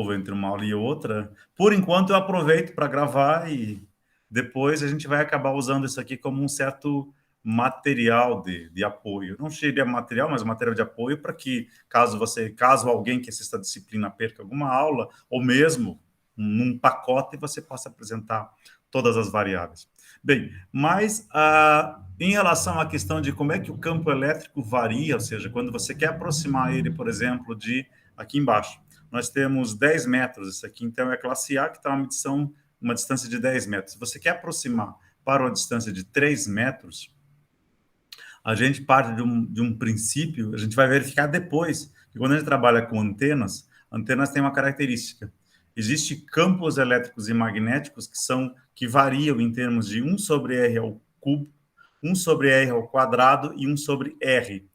novo entre uma aula e outra. Por enquanto, eu aproveito para gravar e depois a gente vai acabar usando isso aqui como um certo material de apoio. Não seria material, mas material de apoio para que, caso alguém que assista a disciplina perca alguma aula, ou mesmo num pacote, você possa apresentar todas as variáveis. Bem, mas em relação à questão de como é que o campo elétrico varia, ou seja, quando você quer aproximar ele, por exemplo, de aqui embaixo, nós temos 10 metros, isso aqui então é classe A, que está uma distância de 10 metros. Se você quer aproximar para uma distância de 3 metros, a gente parte de um princípio, a gente vai verificar depois, que quando a gente trabalha com antenas têm uma característica. Existem campos elétricos e magnéticos que variam em termos de 1 sobre R ao cubo, 1 sobre R ao quadrado e 1 sobre R.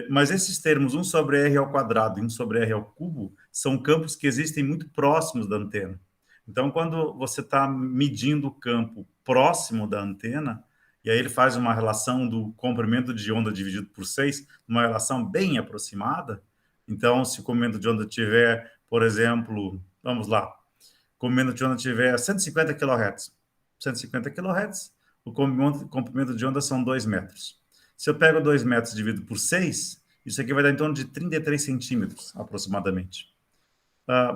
Mas esses termos 1 sobre R ao quadrado e 1 sobre R ao cubo são campos que existem muito próximos da antena. Então, quando você está medindo o campo próximo da antena, e aí ele faz uma relação do comprimento de onda dividido por 6, uma relação bem aproximada. Então, se o comprimento de onda tiver, por exemplo, vamos lá, o comprimento de onda tiver 150 kHz, 150 kHz, o comprimento de onda são 2 metros. Se eu pego 2 metros e divido por 6, isso aqui vai dar em torno de 33 centímetros, aproximadamente.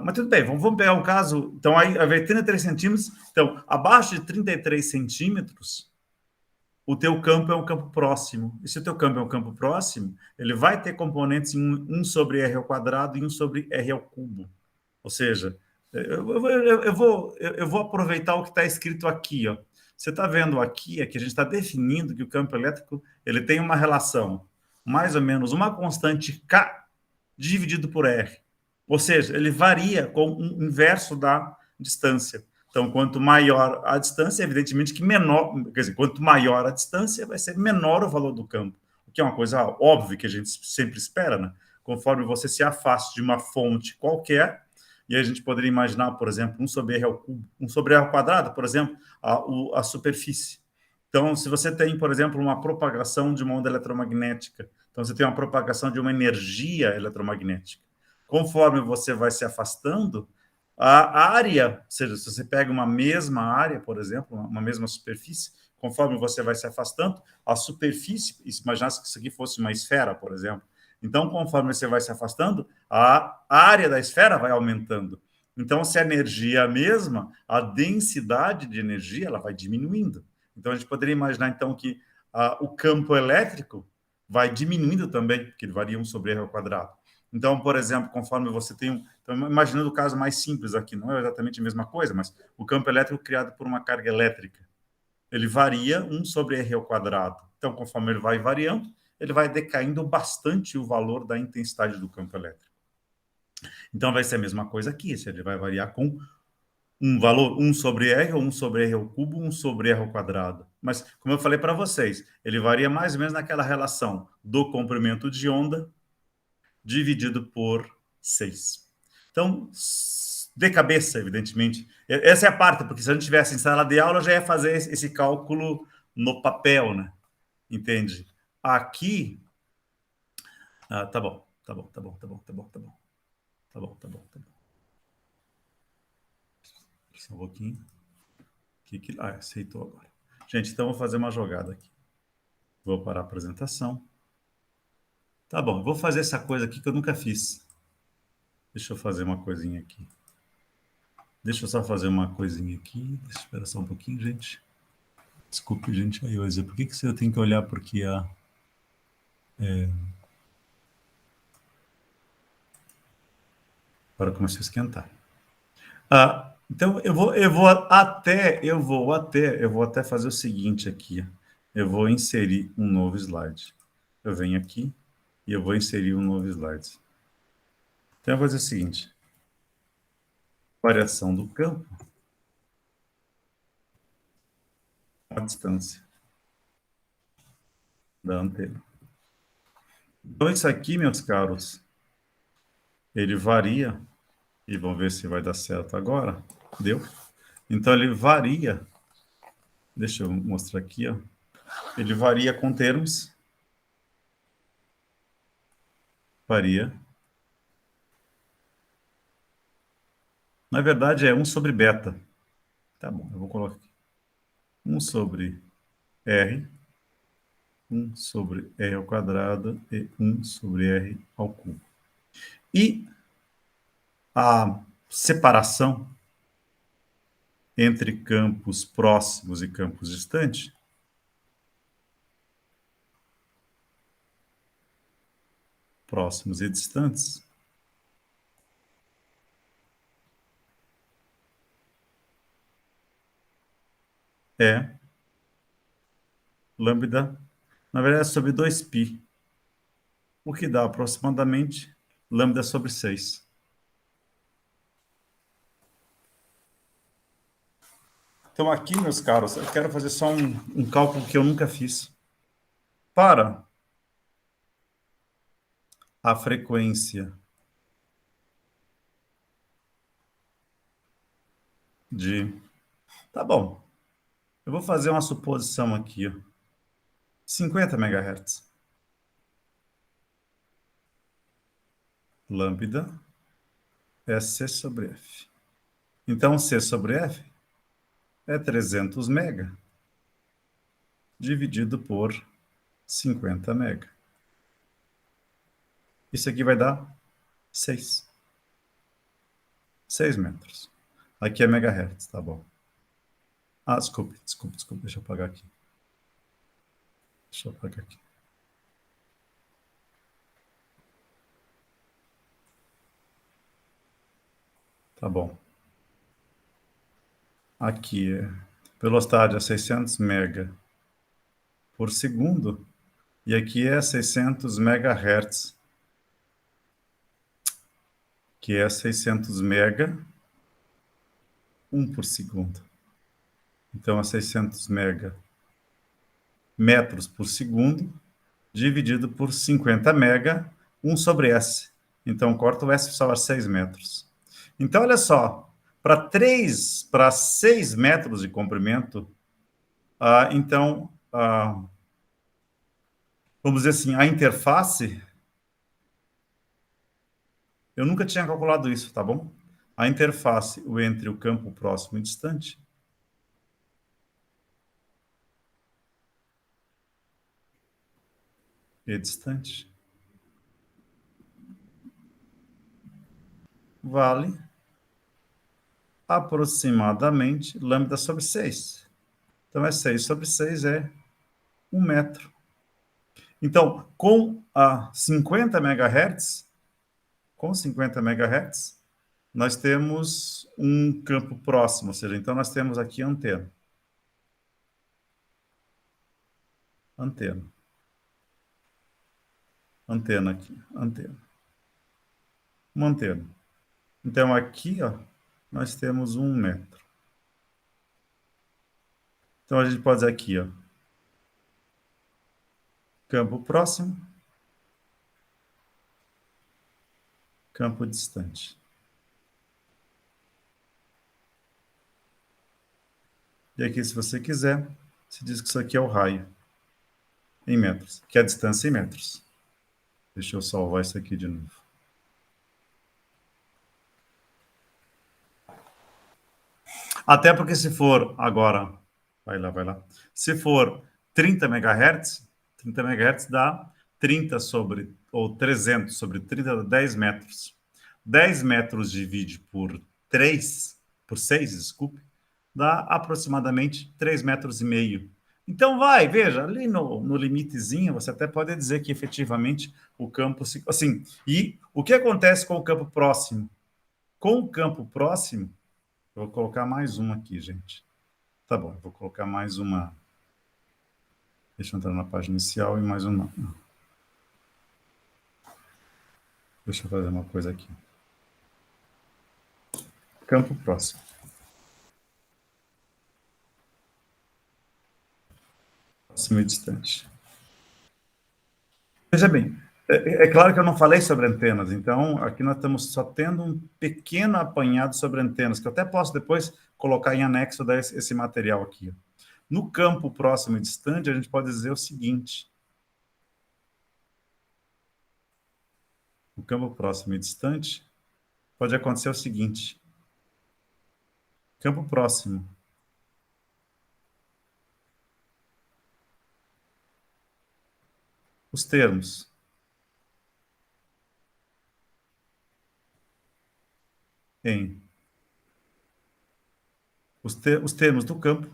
Mas tudo bem, vamos pegar um caso. Então, aí vai 33 centímetros. Então, abaixo de 33 centímetros, o teu campo é um campo próximo. E se o teu campo é um campo próximo, ele vai ter componentes em 1 sobre R ao quadrado e 1 sobre R ao cubo. Ou seja, eu vou aproveitar o que está escrito aqui. Ó. Você está vendo aqui é que a gente está definindo que o campo elétrico ele tem uma relação, mais ou menos, uma constante K dividido por R. Ou seja, ele varia com o inverso da distância. Então, quanto maior a distância, evidentemente que menor, quer dizer, quanto maior a distância, vai ser menor o valor do campo, o que é uma coisa óbvia que a gente sempre espera, né? Conforme você se afasta de uma fonte qualquer, e aí a gente poderia imaginar, por exemplo, 1 sobre R ao cubo, 1 sobre R ao quadrado, por exemplo, a superfície. Então, se você tem, por exemplo, uma propagação de uma onda eletromagnética, então você tem uma propagação de uma energia eletromagnética. Conforme você vai se afastando, a área, ou seja, se você pega uma mesma área, por exemplo, uma mesma superfície, conforme você vai se afastando, a superfície, imaginasse que isso aqui fosse uma esfera, por exemplo. Então, conforme você vai se afastando, a área da esfera vai aumentando. Então, se a energia é a mesma, a densidade de energia ela vai diminuindo. Então, a gente poderia imaginar, então, que o campo elétrico vai diminuindo também, porque ele varia 1 sobre R ao quadrado. Então, por exemplo, conforme você tem Então, imaginando o caso mais simples aqui, não é exatamente a mesma coisa, mas o campo elétrico criado por uma carga elétrica, ele varia 1 sobre R ao quadrado. Então, conforme ele vai variando, ele vai decaindo bastante o valor da intensidade do campo elétrico. Então, vai ser a mesma coisa aqui, ele vai variar com um valor 1 sobre R, ou 1 sobre R ao cubo, 1 sobre R ao quadrado. Mas, como eu falei para vocês, ele varia mais ou menos naquela relação do comprimento de onda dividido por 6. Então, de cabeça, evidentemente. Essa é a parte, porque se a gente tivesse em sala de aula, eu já ia fazer esse cálculo no papel, né? Entende? Aqui... tá bom, tá bom, tá bom, tá bom, tá bom, tá bom. Tá bom, tá bom, tá bom. Só um pouquinho. Aceitou agora. Gente, então vou fazer uma jogada aqui. Vou parar a apresentação. Tá bom, vou fazer essa coisa aqui que eu nunca fiz. Deixa eu fazer uma coisinha aqui. Deixa eu só fazer uma coisinha aqui. Deixa eu esperar só um pouquinho, gente. Desculpe, gente. Aí eu ia dizer, por que eu tenho que olhar porque Agora começou a esquentar. Então, eu vou até fazer o seguinte aqui. Eu vou inserir um novo slide. Eu venho aqui e eu vou inserir um novo slide. Então, eu vou fazer o seguinte. Variação do campo. A distância da antena. Então, isso aqui, meus caros, ele varia, e vamos ver se vai dar certo agora. Deu? Então, ele varia, deixa eu mostrar aqui, ó. Ele varia com termos, varia Na verdade, é 1 sobre beta. Tá bom, eu vou colocar aqui. 1 sobre R, 1 sobre R ao quadrado e 1 sobre R ao cubo. E a separação entre campos próximos e campos distantes, próximos e distantes, é lambda, na verdade, é sobre 2π, o que dá aproximadamente lambda sobre 6. Então, aqui, meus caros, eu quero fazer só um cálculo que eu nunca fiz. Para a frequência de... Tá bom, eu vou fazer uma suposição aqui, ó. 50 MHz. Lambda é C sobre F. Então, C sobre F é 300 mega dividido por 50 mega. Isso aqui vai dar 6. 6 metros. Aqui é megahertz, tá bom. Ah, desculpe. Deixa eu apagar aqui. Deixa eu apagar aqui. Tá bom. Aqui é velocidade a 600 mega por segundo. E aqui é 600 megahertz, que é 600 mega, 1 por segundo. Então, é 600 mega metros por segundo, dividido por 50 mega, 1 sobre S. Então, corta o S só a 6 metros. Então, olha só, para 6 metros de comprimento, então, vamos dizer assim, a interface, eu nunca tinha calculado isso, tá bom? A interface entre o campo próximo e distante vale aproximadamente lambda sobre 6. Então, é 6 sobre 6 é 1 metro. Então, com 50 MHz, nós temos um campo próximo, ou seja, então nós temos aqui antena. Antena aqui, antena. Uma antena. Então, aqui, ó, nós temos 1 metro. Então, a gente pode dizer aqui, ó, campo próximo, campo distante. E aqui, se você quiser, se diz que isso aqui é o raio em metros, que é a distância em metros. Deixa eu salvar isso aqui de novo. Até porque se for agora, vai lá. Se for 30 MHz, 30 MHz dá 30 sobre, ou 300 sobre 30, dá 10 metros. 10 metros divide por 3, por 6, desculpe, dá aproximadamente 3,5 metros. Então veja, ali no limitezinho, você até pode dizer que efetivamente o campo... Assim, e o que acontece com o campo próximo? Com o campo próximo, eu vou colocar mais uma aqui, gente. Tá bom, eu vou colocar mais uma. Deixa eu entrar na página inicial e mais uma. Deixa eu fazer uma coisa aqui. Campo próximo. Próximo e distante. Veja bem, é claro que eu não falei sobre antenas, então aqui nós estamos só tendo um pequeno apanhado sobre antenas, que eu até posso depois colocar em anexo esse material aqui. No campo próximo e distante, a gente pode dizer o seguinte. No campo próximo e distante, pode acontecer o seguinte. Campo próximo. Os termos. Em os termos do campo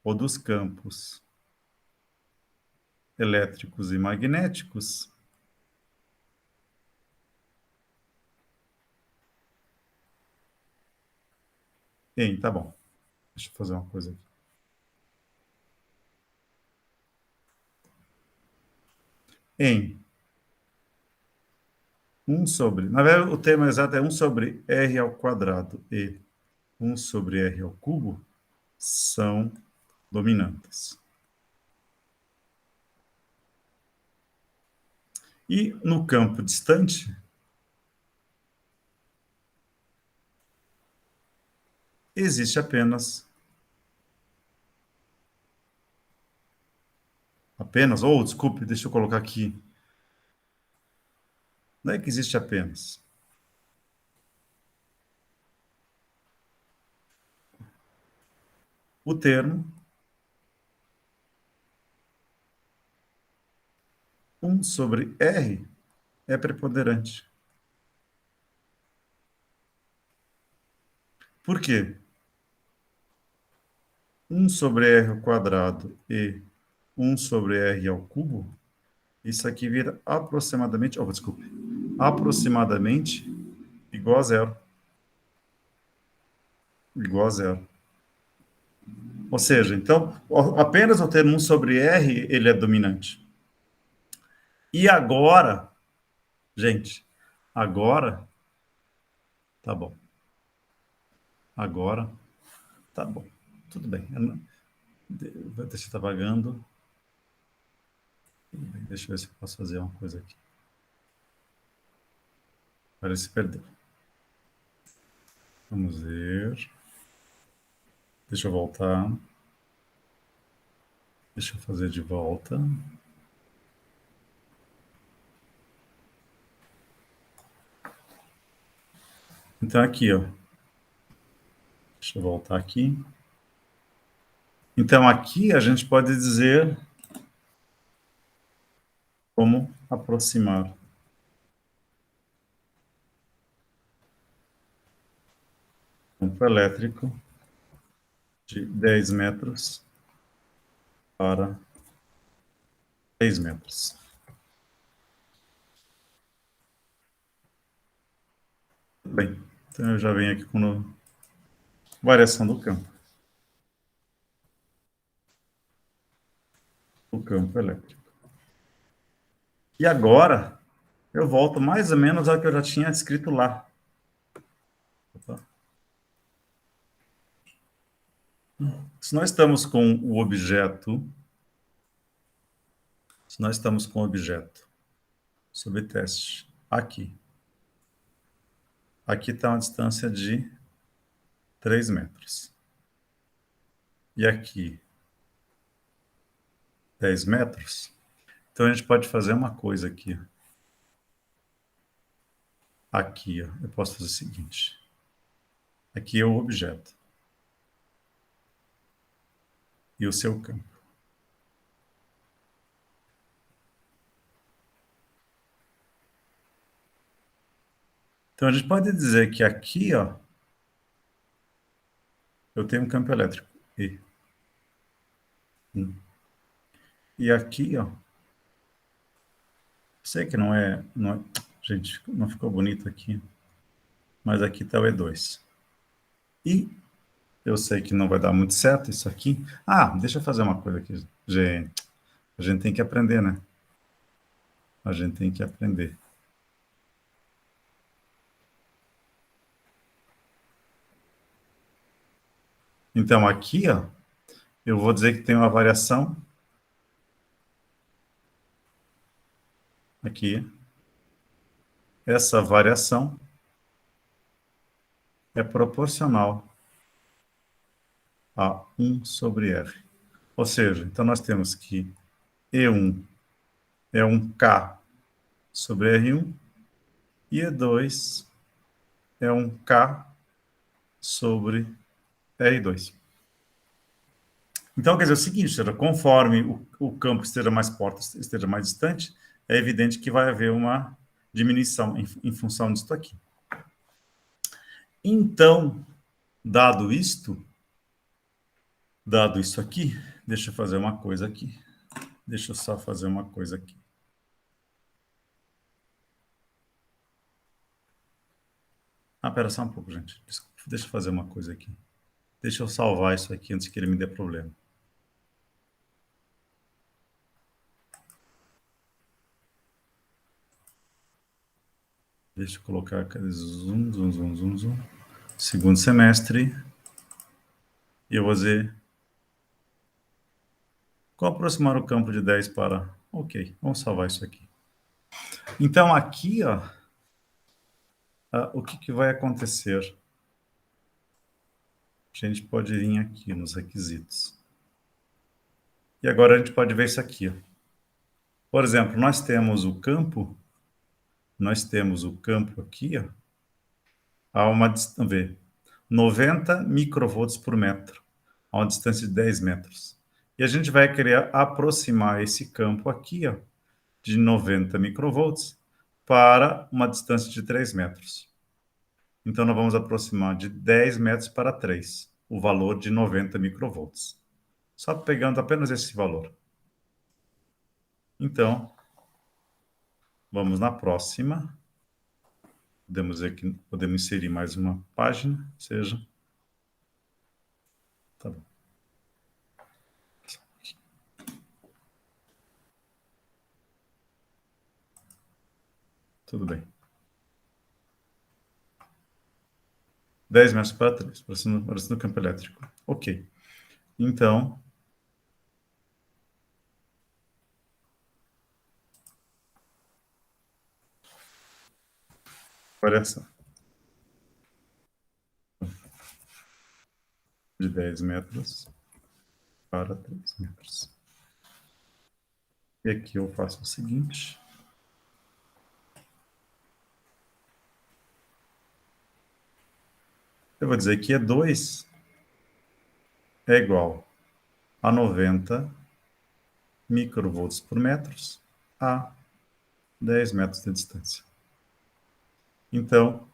ou dos campos elétricos e magnéticos. Tá bom. Deixa eu fazer uma coisa aqui. Em 1 sobre... Na verdade, o termo exato é 1 sobre r ao quadrado e 1 sobre r ao cubo são dominantes. E no campo distante, existe ou desculpe, deixa eu colocar aqui. Não é que existe apenas. O termo 1 sobre r é preponderante. Por quê? 1 sobre r ao quadrado e 1 sobre r ao cubo, isso aqui vira aproximadamente, desculpe, aproximadamente igual a zero. Igual a zero. Ou seja, então, apenas o termo 1 sobre r, ele é dominante. E agora, gente, agora, tá bom. Agora, tá bom. Tudo bem. Deixa eu estar vagando. Deixa eu ver se eu posso fazer uma coisa aqui. Parece que perdeu. Vamos ver. Deixa eu voltar. Deixa eu fazer de volta. Então, aqui, ó. Deixa eu voltar aqui. Então, aqui a gente pode dizer como aproximar campo elétrico de 10 metros para 6 metros. Bem, então eu já venho aqui com variação do campo. O campo elétrico. E agora, eu volto mais ou menos ao que eu já tinha escrito lá. Opa. Se nós estamos com o objeto, sob teste, aqui. Aqui está uma distância de 3 metros. E aqui, 10 metros. Então, a gente pode fazer uma coisa aqui. Aqui, ó, eu posso fazer o seguinte. Aqui é o objeto. E o seu campo. Então, a gente pode dizer que aqui, ó, eu tenho um campo elétrico. E. E aqui, ó, sei que não é, gente, não ficou bonito aqui, mas aqui está o E2. E eu sei que não vai dar muito certo isso aqui. Deixa eu fazer uma coisa aqui, gente. A gente tem que aprender, né? A gente tem que aprender. Então, aqui, ó, eu vou dizer que tem uma variação aqui. Essa variação é proporcional a 1 sobre R. Ou seja, então nós temos que E1 é um K sobre R1 e E2 é um K sobre R2. Então, quer dizer, é o seguinte, conforme o campo esteja mais próximo, esteja mais distante, é evidente que vai haver uma diminuição em função disso aqui. Então, dado isso aqui, deixa eu fazer uma coisa aqui. Deixa eu só fazer uma coisa aqui. Pera só um pouco, gente. Desculpa, deixa eu fazer uma coisa aqui. Deixa eu salvar isso aqui antes que ele me dê problema. Deixa eu colocar aqui, zoom. Segundo semestre. E eu vou dizer... Como aproximar o campo de 10 para... Ok, vamos salvar isso aqui. Então, aqui, ó, o que vai acontecer? A gente pode vir aqui nos requisitos. E agora a gente pode ver isso aqui. Ó. Por exemplo, nós temos o campo aqui, ó, a uma distância, vamos ver, 90 microvolts por metro, a uma distância de 10 metros. E a gente vai querer aproximar esse campo aqui, ó, de 90 microvolts para uma distância de 3 metros. Então, nós vamos aproximar de 10 metros para 3, o valor de 90 microvolts. Só pegando apenas esse valor. Então, vamos na próxima. Podemos dizer que podemos inserir mais uma página, seja... Tá bom. Tudo bem. 10 metros para 3, parecendo o campo elétrico. Ok. Então, variação de 10 metros para 3 metros. E aqui eu faço o seguinte. Eu vou dizer que E2 é igual a 90 microvolts por metros a 10 metros de distância. Então,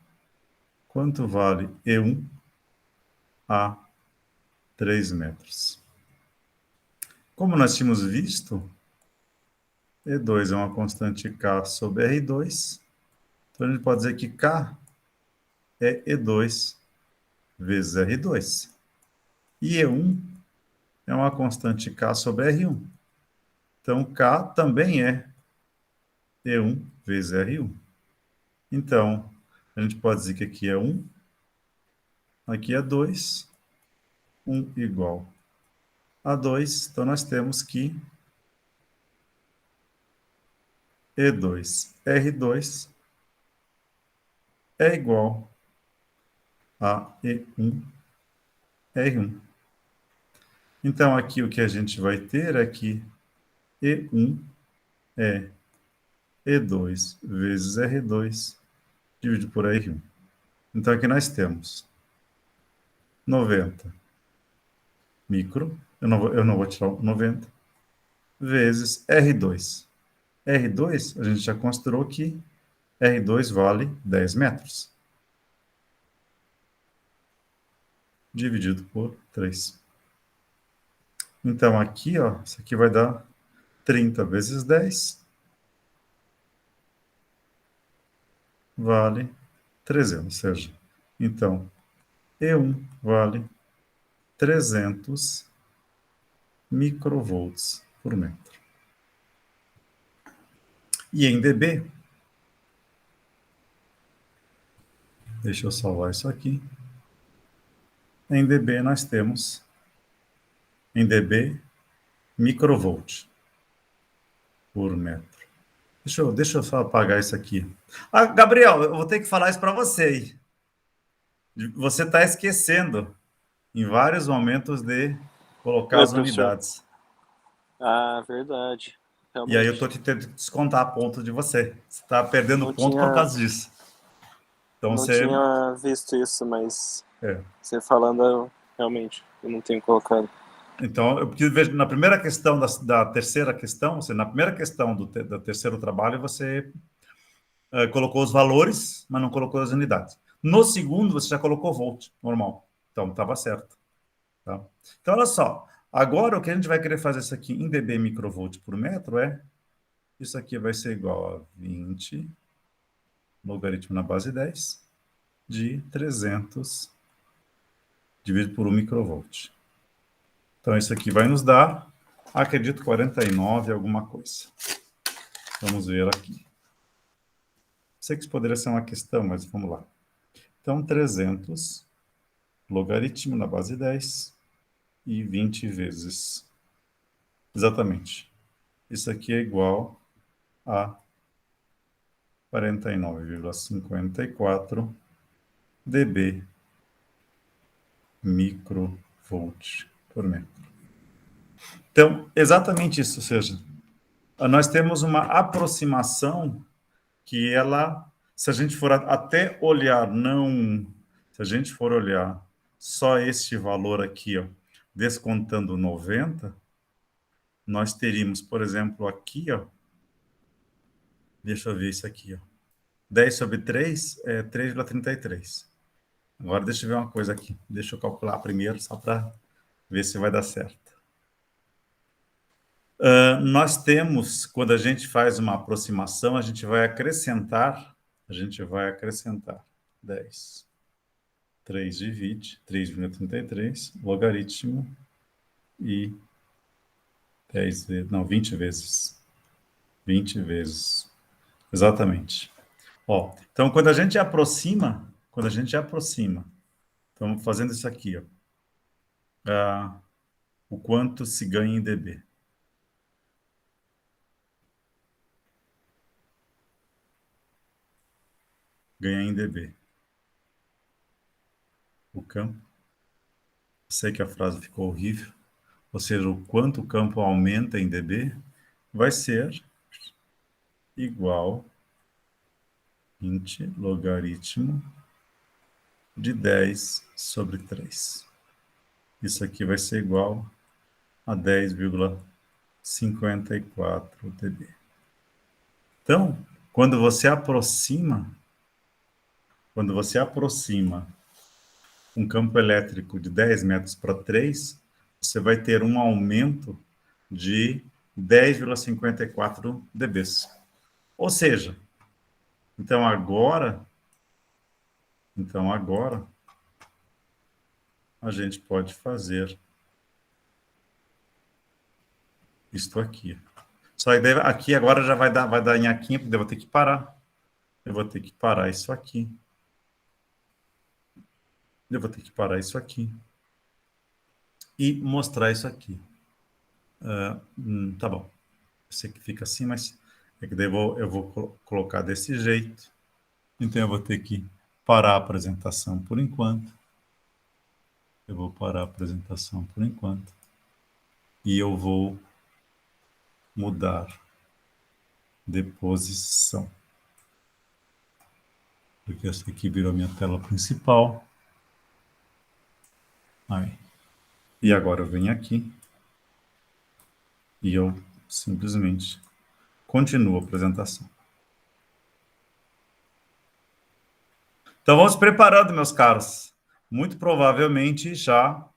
quanto vale E1 a 3 metros? Como nós tínhamos visto, E2 é uma constante K sobre R2. Então, a gente pode dizer que K é E2 vezes R2. E E1 é uma constante K sobre R1. Então, K também é E1 vezes R1. Então, a gente pode dizer que aqui é 1, aqui é 2, 1 igual a 2. Então, nós temos que E2, R2 é igual a E1, R1. Então, aqui o que a gente vai ter é que E1 é E2 vezes R2 dividido por R1. Então, aqui nós temos 90 micro, eu não vou tirar o 90, vezes R2. R2, a gente já considerou que R2 vale 10 metros. Dividido por 3. Então, aqui, ó, isso aqui vai dar 30 vezes 10. Vale 300, ou seja, então, E1 vale 300 microvolts por metro. E em dB, deixa eu salvar isso aqui. Em dB nós temos, em dB, microvolt por metro. Deixa eu só apagar isso aqui. Gabriel, eu vou ter que falar isso para você. Você está esquecendo, em vários momentos, de colocar Oi, as professor. unidades. Verdade. E aí eu Realmente. estou te tendo que descontar pontos de você. Você está perdendo Não ponto por tinha, causa disso. Então não você... tinha visto isso, mas É. Você falando, realmente, eu não tenho colocado. Então, eu preciso ver na primeira questão da terceira questão, ou seja, na primeira questão do terceiro trabalho, você colocou os valores, mas não colocou as unidades. No segundo, você já colocou volt, normal. Então, estava certo. Tá? Então, olha só. Agora, o que a gente vai querer fazer isso aqui em dB microvolt por metro é... Isso aqui vai ser igual a 20 logaritmo na base 10 de 300 dividido por 1 microvolt. Então, isso aqui vai nos dar, acredito, 49 alguma coisa. Vamos ver aqui. Sei que isso poderia ser uma questão, mas vamos lá. Então, 300 logaritmo na base 10 e 20 vezes. Exatamente. Isso aqui é igual a 49,54 dB microvolt por metro. Então, exatamente isso, ou seja, nós temos uma aproximação que ela, se a gente for até olhar, não, se a gente for olhar só este valor aqui, ó, descontando 90, nós teríamos, por exemplo, aqui, ó, deixa eu ver isso aqui, ó, 10 sobre 3 é 3,33. Agora deixa eu ver uma coisa aqui, deixa eu calcular primeiro, só para ver se vai dar certo. Nós temos, quando a gente faz uma aproximação, a gente vai acrescentar 10, 3 divide, 3,33, logaritmo e 10 vezes, não, 20 vezes. 20 vezes. Exatamente. Ó, então, quando a gente aproxima, estamos fazendo isso aqui, ó, o quanto se ganha em dB. Ganha em dB. O campo. Sei que a frase ficou horrível. Ou seja, o quanto o campo aumenta em dB vai ser igual a 20 logaritmo de 10 sobre 3. Isso aqui vai ser igual a 10,54 dB. Então, quando você aproxima um campo elétrico de 10 metros para 3, você vai ter um aumento de 10,54 dBs. Ou seja, então agora a gente pode fazer isto aqui. Só que aqui agora já vai dar nhaquinha, porque eu vou ter que parar. Eu vou ter que parar isso aqui. Eu vou ter que parar isso aqui. E mostrar isso aqui. Tá bom. Eu sei que fica assim, mas é que daí eu vou colocar desse jeito. Então eu vou ter que parar a apresentação por enquanto. Eu vou parar a apresentação por enquanto. E eu vou mudar de posição. Porque essa aqui virou minha tela principal. Aí. E agora eu venho aqui e eu simplesmente continuo a apresentação. Então vamos preparando, meus caros. Muito provavelmente já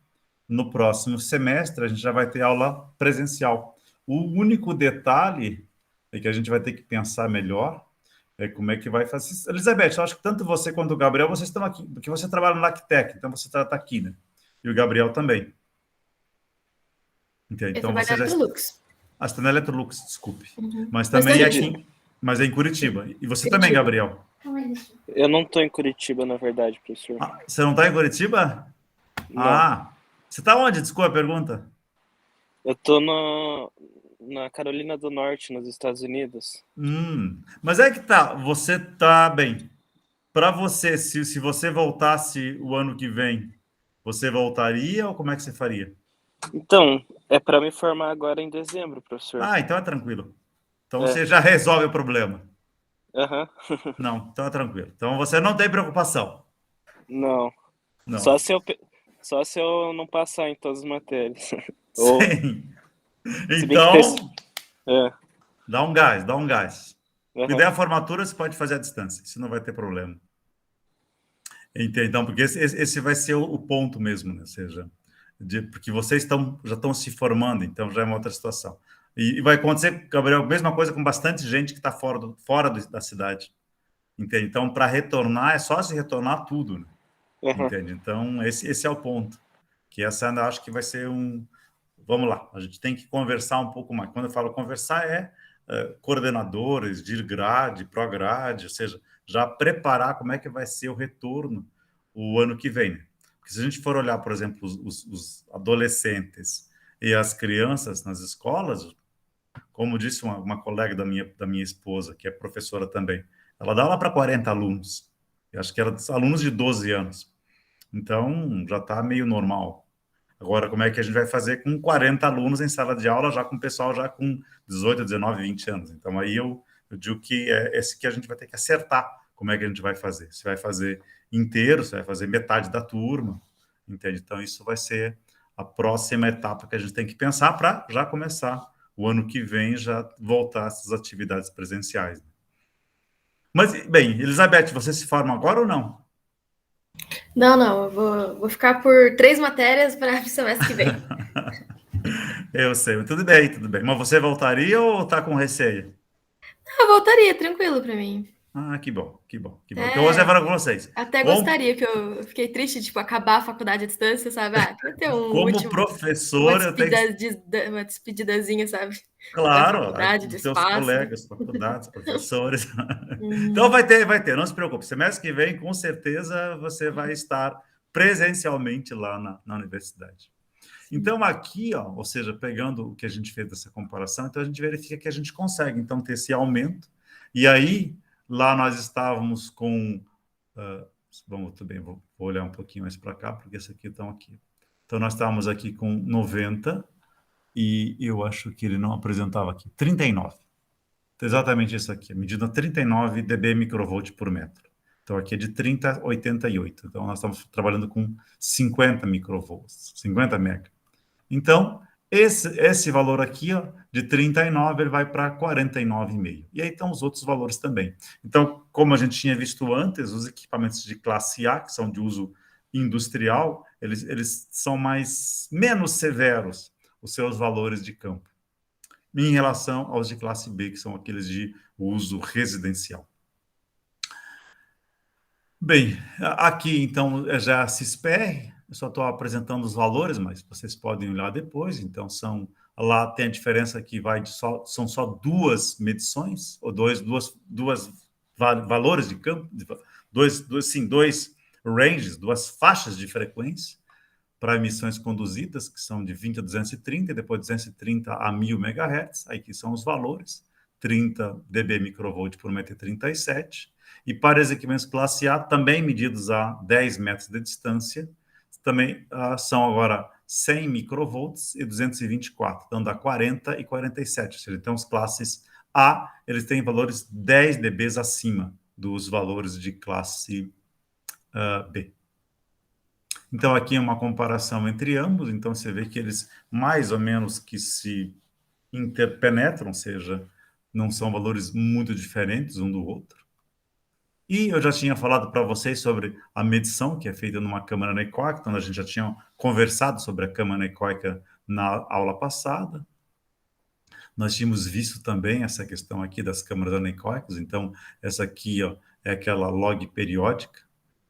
no próximo semestre a gente já vai ter aula presencial. O único detalhe é que a gente vai ter que pensar melhor é como é que vai fazer. Elizabeth, eu acho que tanto você quanto o Gabriel, vocês estão aqui, porque você trabalha no LACTEC, então você está aqui, né? E o Gabriel também. Eu Então trabalho você na já Electrolux. está na Electrolux, desculpe. Uhum. Mas também tá aqui, mas é em Curitiba. E você Curitiba. também, Gabriel? Eu não tô em Curitiba, na verdade, professor. Você não está em Curitiba? Não. Você está onde? Desculpa a pergunta. Eu tô na Carolina do Norte, nos Estados Unidos. Mas é que tá, você tá bem. Para você, se você voltasse o ano que vem, você voltaria ou como é que você faria? Então, é para me formar agora em dezembro, professor. Então é tranquilo. Então É. você já resolve o problema. Aham. Não, então é tranquilo. Então você não tem preocupação. Não. Só Não. se eu, só se eu não passar em todas as matérias. Ou, Sim. se bem que ter. Então, É, dá um gás, dá um gás. E aham, daí a formatura você pode fazer à distância, isso não vai ter problema. Entende? Então, porque esse vai ser o ponto mesmo, né? Ou seja, porque vocês já estão se formando, então já é uma outra situação. E vai acontecer, Gabriel, a mesma coisa com bastante gente que está da cidade. Entende? Então, para retornar, é só se retornar tudo, né? aham. Entende? Então, esse é o ponto. Que essa ainda acho que vai ser um. Vamos lá, a gente tem que conversar um pouco mais. Quando eu falo conversar, coordenadores, de grade, prograde, ou seja, já preparar como é que vai ser o retorno o ano que vem. Né? Porque se a gente for olhar, por exemplo, os adolescentes e as crianças nas escolas, como disse uma colega da minha esposa, que é professora também, ela dá aula para 40 alunos. Eu acho que era alunos de 12 anos. Então, já está meio normal. Agora, como é que a gente vai fazer com 40 alunos em sala de aula, já com o pessoal já com 18, 19, 20 anos? Então, aí eu digo que é esse que a gente vai ter que acertar como é que a gente vai fazer. Se vai fazer inteiro, se vai fazer metade da turma, entende? Então, isso vai ser a próxima etapa que a gente tem que pensar para já começar o ano que vem, já voltar essas atividades presenciais. Mas, bem, Elizabeth, você se forma agora ou não? Não, não, eu vou ficar por 3 matérias para o semestre que vem. Eu sei, tudo bem, tudo bem. Mas você voltaria ou tá com receio? Eu voltaria, tranquilo para mim. Ah, que bom, que bom, que bom. Então, eu vou Até, falar com vocês. até Como, gostaria, que eu fiquei triste, tipo, acabar a faculdade à distância, sabe? Ah, queria ter como professor, eu tenho que. uma despedidazinha, sabe? Da Claro, faculdade, do os teus espaço. colegas, faculdades, professores. Então, Uhum. vai ter, não se preocupe. Semestre que vem, com certeza, você vai estar presencialmente lá na universidade. Sim. Então, aqui, ó, ou seja, pegando o que a gente fez dessa comparação, então a gente verifica que a gente consegue, então, ter esse aumento. E aí, lá nós estávamos com. Vamos, tudo bem, vou olhar um pouquinho mais para cá, porque esse aqui estão aqui. Então, nós estávamos aqui com 90, e eu acho que ele não apresentava aqui, 39. Então, exatamente isso aqui, a medida 39 dB microvolt por metro. Então, aqui é de 30 a 88. Então, nós estamos trabalhando com 50 microvolts, 50 mega. Então, esse valor aqui, ó, de 39, ele vai para 49,5. E aí estão os outros valores também. Então, como a gente tinha visto antes, os equipamentos de classe A, que são de uso industrial, eles são menos severos, os seus valores de campo, em relação aos de classe B, que são aqueles de uso residencial. Bem, aqui então já a CISPR, eu só estou apresentando os valores, mas vocês podem olhar depois. Então lá tem a diferença que são só duas medições ou duas valores de campo, dois ranges, duas faixas de frequência para emissões conduzidas, que são de 20 a 230, e depois 230 a 1000 MHz, aí que são os valores, 30 dB microvolt por metro e 37, e para os equipamentos classe A, também medidos a 10 metros de distância, também são agora 100 microvolts e 224, dando a 40 e 47, ou seja, então os classes A, eles têm valores 10 dB acima dos valores de classe B. Então, aqui é uma comparação entre ambos, então você vê que eles mais ou menos que se interpenetram, ou seja, não são valores muito diferentes um do outro. E eu já tinha falado para vocês sobre a medição que é feita numa câmara anecoica, então a gente já tinha conversado sobre a câmara anecoica na aula passada. Nós tínhamos visto também essa questão aqui das câmaras anecoicas, então essa aqui, ó, é aquela log periódica,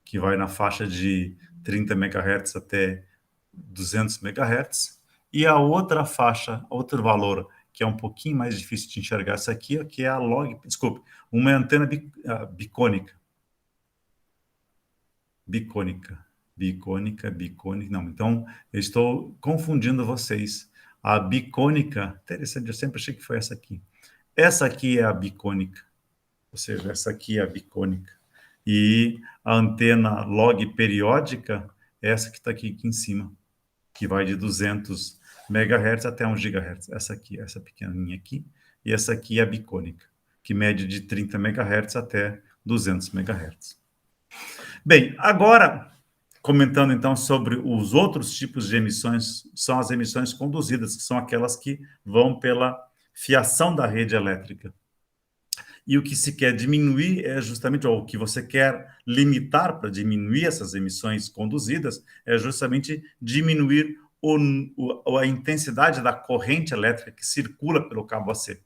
que vai na faixa de 30 MHz até 200 MHz, e a outra faixa, outro valor, que é um pouquinho mais difícil de enxergar, essa aqui, ó, que é a log, desculpe, uma antena bicônica, não, então eu estou confundindo vocês. A bicônica, interessante, eu sempre achei que foi essa aqui. Essa aqui é a bicônica, ou seja, essa aqui é a bicônica. E a antena log periódica é essa que está aqui em cima, que vai de 200 MHz até 1 GHz. Essa aqui, essa pequenininha aqui. E essa aqui é a bicônica, que mede de 30 MHz até 200 MHz. Bem, agora Comentando, então, sobre os outros tipos de emissões, são as emissões conduzidas, que são aquelas que vão pela fiação da rede elétrica. E o que se quer diminuir é justamente, ou o que você quer limitar para diminuir essas emissões conduzidas, é justamente diminuir a intensidade da corrente elétrica que circula pelo cabo AC.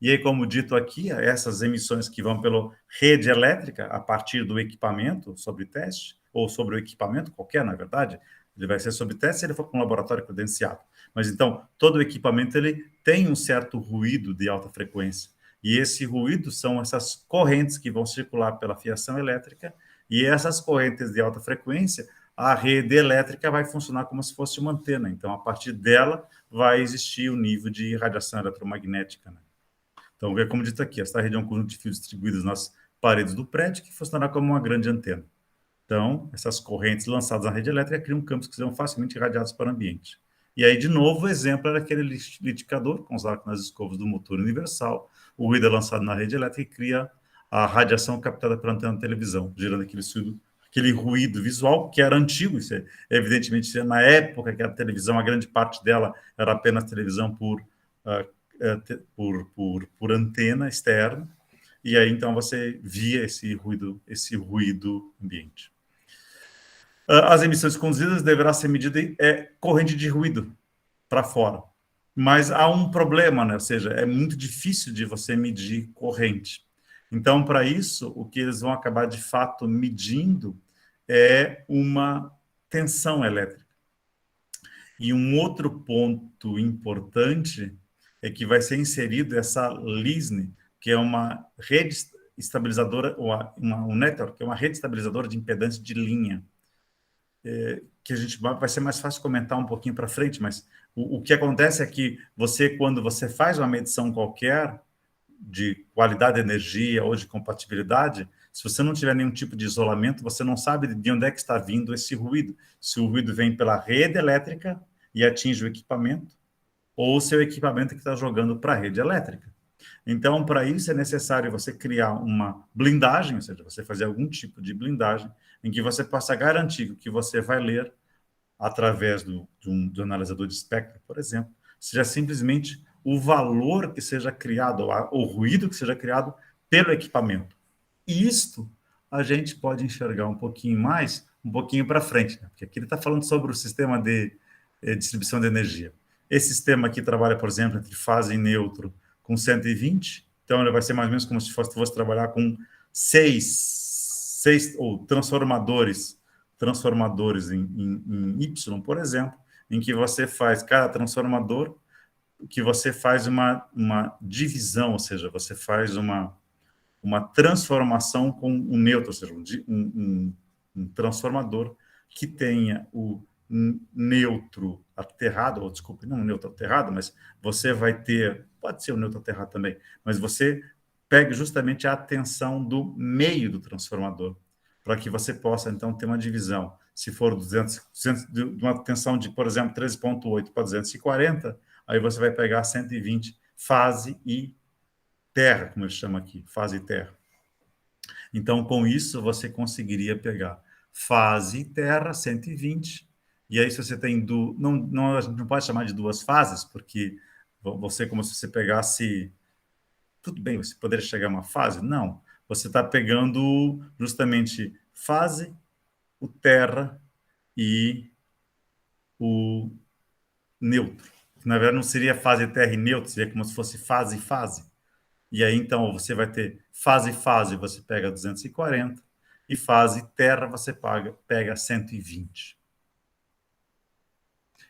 E aí, como dito aqui, essas emissões que vão pela rede elétrica, a partir do equipamento sobre teste, ou sobre o equipamento qualquer, na verdade, ele vai ser sobre teste se ele for para um laboratório credenciado. Mas, então, todo o equipamento ele tem um certo ruído de alta frequência. E esse ruído são essas correntes que vão circular pela fiação elétrica, e essas correntes de alta frequência, a rede elétrica vai funcionar como se fosse uma antena. Então, a partir dela, vai existir o nível de radiação eletromagnética, né? Então, é como dito aqui, esta rede é um conjunto de fios distribuídos nas paredes do prédio que funcionará como uma grande antena. Então, essas correntes lançadas na rede elétrica criam campos que serão facilmente irradiados para o ambiente. E aí, de novo, o exemplo era aquele liquidificador com os arcos nas escovas do motor universal. O ruído é lançado na rede elétrica e cria a radiação captada pela antena da televisão, gerando aquele ruído visual que era antigo. Isso é, evidentemente, na época que a televisão, a grande parte dela era apenas televisão por antena externa. E aí, então, você via esse ruído ambiente. As emissões conduzidas deverá ser medida corrente de ruído para fora. Mas há um problema, né? Ou seja, é muito difícil de você medir corrente. Então, para isso, o que eles vão acabar, de fato, medindo é uma tensão elétrica. E um outro ponto importante é que vai ser inserido essa LISNE, que é uma rede estabilizadora, um network, que é uma rede estabilizadora de impedância de linha. Que a gente vai ser mais fácil comentar um pouquinho para frente, mas o que acontece é que quando você faz uma medição qualquer de qualidade de energia ou de compatibilidade, se você não tiver nenhum tipo de isolamento, você não sabe de onde é que está vindo esse ruído. Se o ruído vem pela rede elétrica e atinge o equipamento, ou se é o equipamento que está jogando para a rede elétrica. Então, para isso é necessário você criar uma blindagem, ou seja, você fazer algum tipo de blindagem em que você possa garantir que o que você vai ler através do analisador de espectro, por exemplo, seja simplesmente o valor que seja criado, o ruído que seja criado pelo equipamento. E isto a gente pode enxergar um pouquinho para frente, né? Porque aqui ele está falando sobre o sistema de distribuição de energia. Esse sistema aqui trabalha, por exemplo, entre fase e neutro com 120, então ele vai ser mais ou menos como se fosse trabalhar com seis ou transformadores em Y, por exemplo, em que você faz cada transformador, que você faz uma divisão, ou seja, você faz uma transformação com um neutro, ou seja, um transformador que tenha o neutro aterrado, ou desculpe, não o neutro aterrado, mas você vai ter, pode ser o neutro aterrado também, mas você pega justamente a tensão do meio do transformador, para que você possa, então, ter uma divisão. Se for 200 de uma tensão de, por exemplo, 13,8 para 240, aí você vai pegar 120, fase e terra, como ele chama aqui, fase e terra. Então, com isso, você conseguiria pegar fase e terra, 120, e aí se você tem a gente não pode chamar de duas fases, porque você, como se você pegasse, tudo bem, você poderia chegar a uma fase? Não, você está pegando justamente fase, o terra e o neutro. Na verdade, não seria fase, terra e neutro, seria como se fosse fase e fase. E aí, então, você vai ter fase e fase, você pega 240, e fase terra, você pega 120.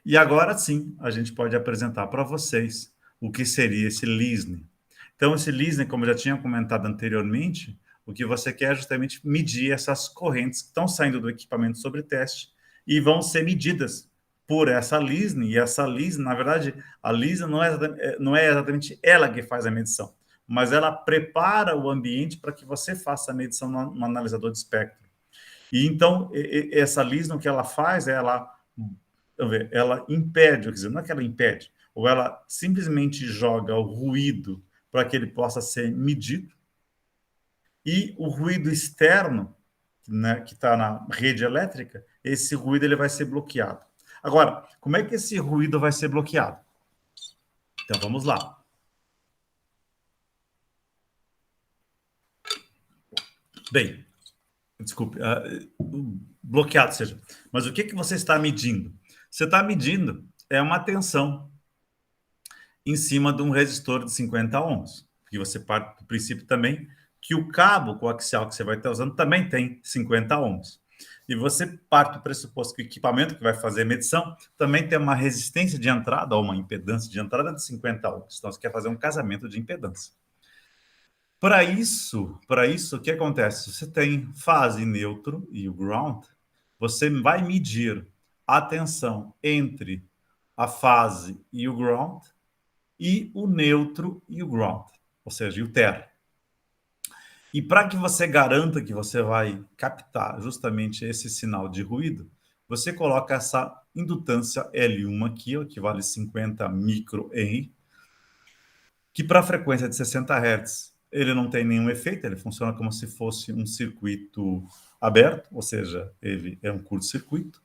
E agora sim, a gente pode apresentar para vocês o que seria esse LISNE. Então, esse LISNE, como eu já tinha comentado anteriormente, o que você quer é justamente medir essas correntes que estão saindo do equipamento sobre teste e vão ser medidas por essa LISNE. E essa LISNE, na verdade, a LISNE não é exatamente ela que faz a medição, mas ela prepara o ambiente para que você faça a medição no analisador de espectro. E então, essa LISNE, o que ela faz é ela impede, quer dizer, não é que ela impede, ou ela simplesmente joga o ruído para que ele possa ser medido, e o ruído externo, né, que está na rede elétrica, esse ruído ele vai ser bloqueado. Agora, como é que esse ruído vai ser bloqueado? Então, vamos lá. Bem, desculpe, bloqueado seja. Mas o que, que você está medindo? Você está medindo uma tensão em cima de um resistor de 50 ohms. Porque você parte do princípio também que o cabo coaxial que você vai estar usando também tem 50 ohms. E você parte do pressuposto que o equipamento que vai fazer a medição também tem uma resistência de entrada ou uma impedância de entrada de 50 ohms. Então, você quer fazer um casamento de impedância. Para isso, o que acontece? Você tem fase neutro e o ground, você vai medir a tensão entre a fase e o ground e o neutro e o ground, ou seja, e o terra. E para que você garanta que você vai captar justamente esse sinal de ruído, você coloca essa indutância L1 aqui, que vale 50 microhenry, que para a frequência de 60 Hz ele não tem nenhum efeito, ele funciona como se fosse um circuito aberto, ou seja, ele é um curto-circuito.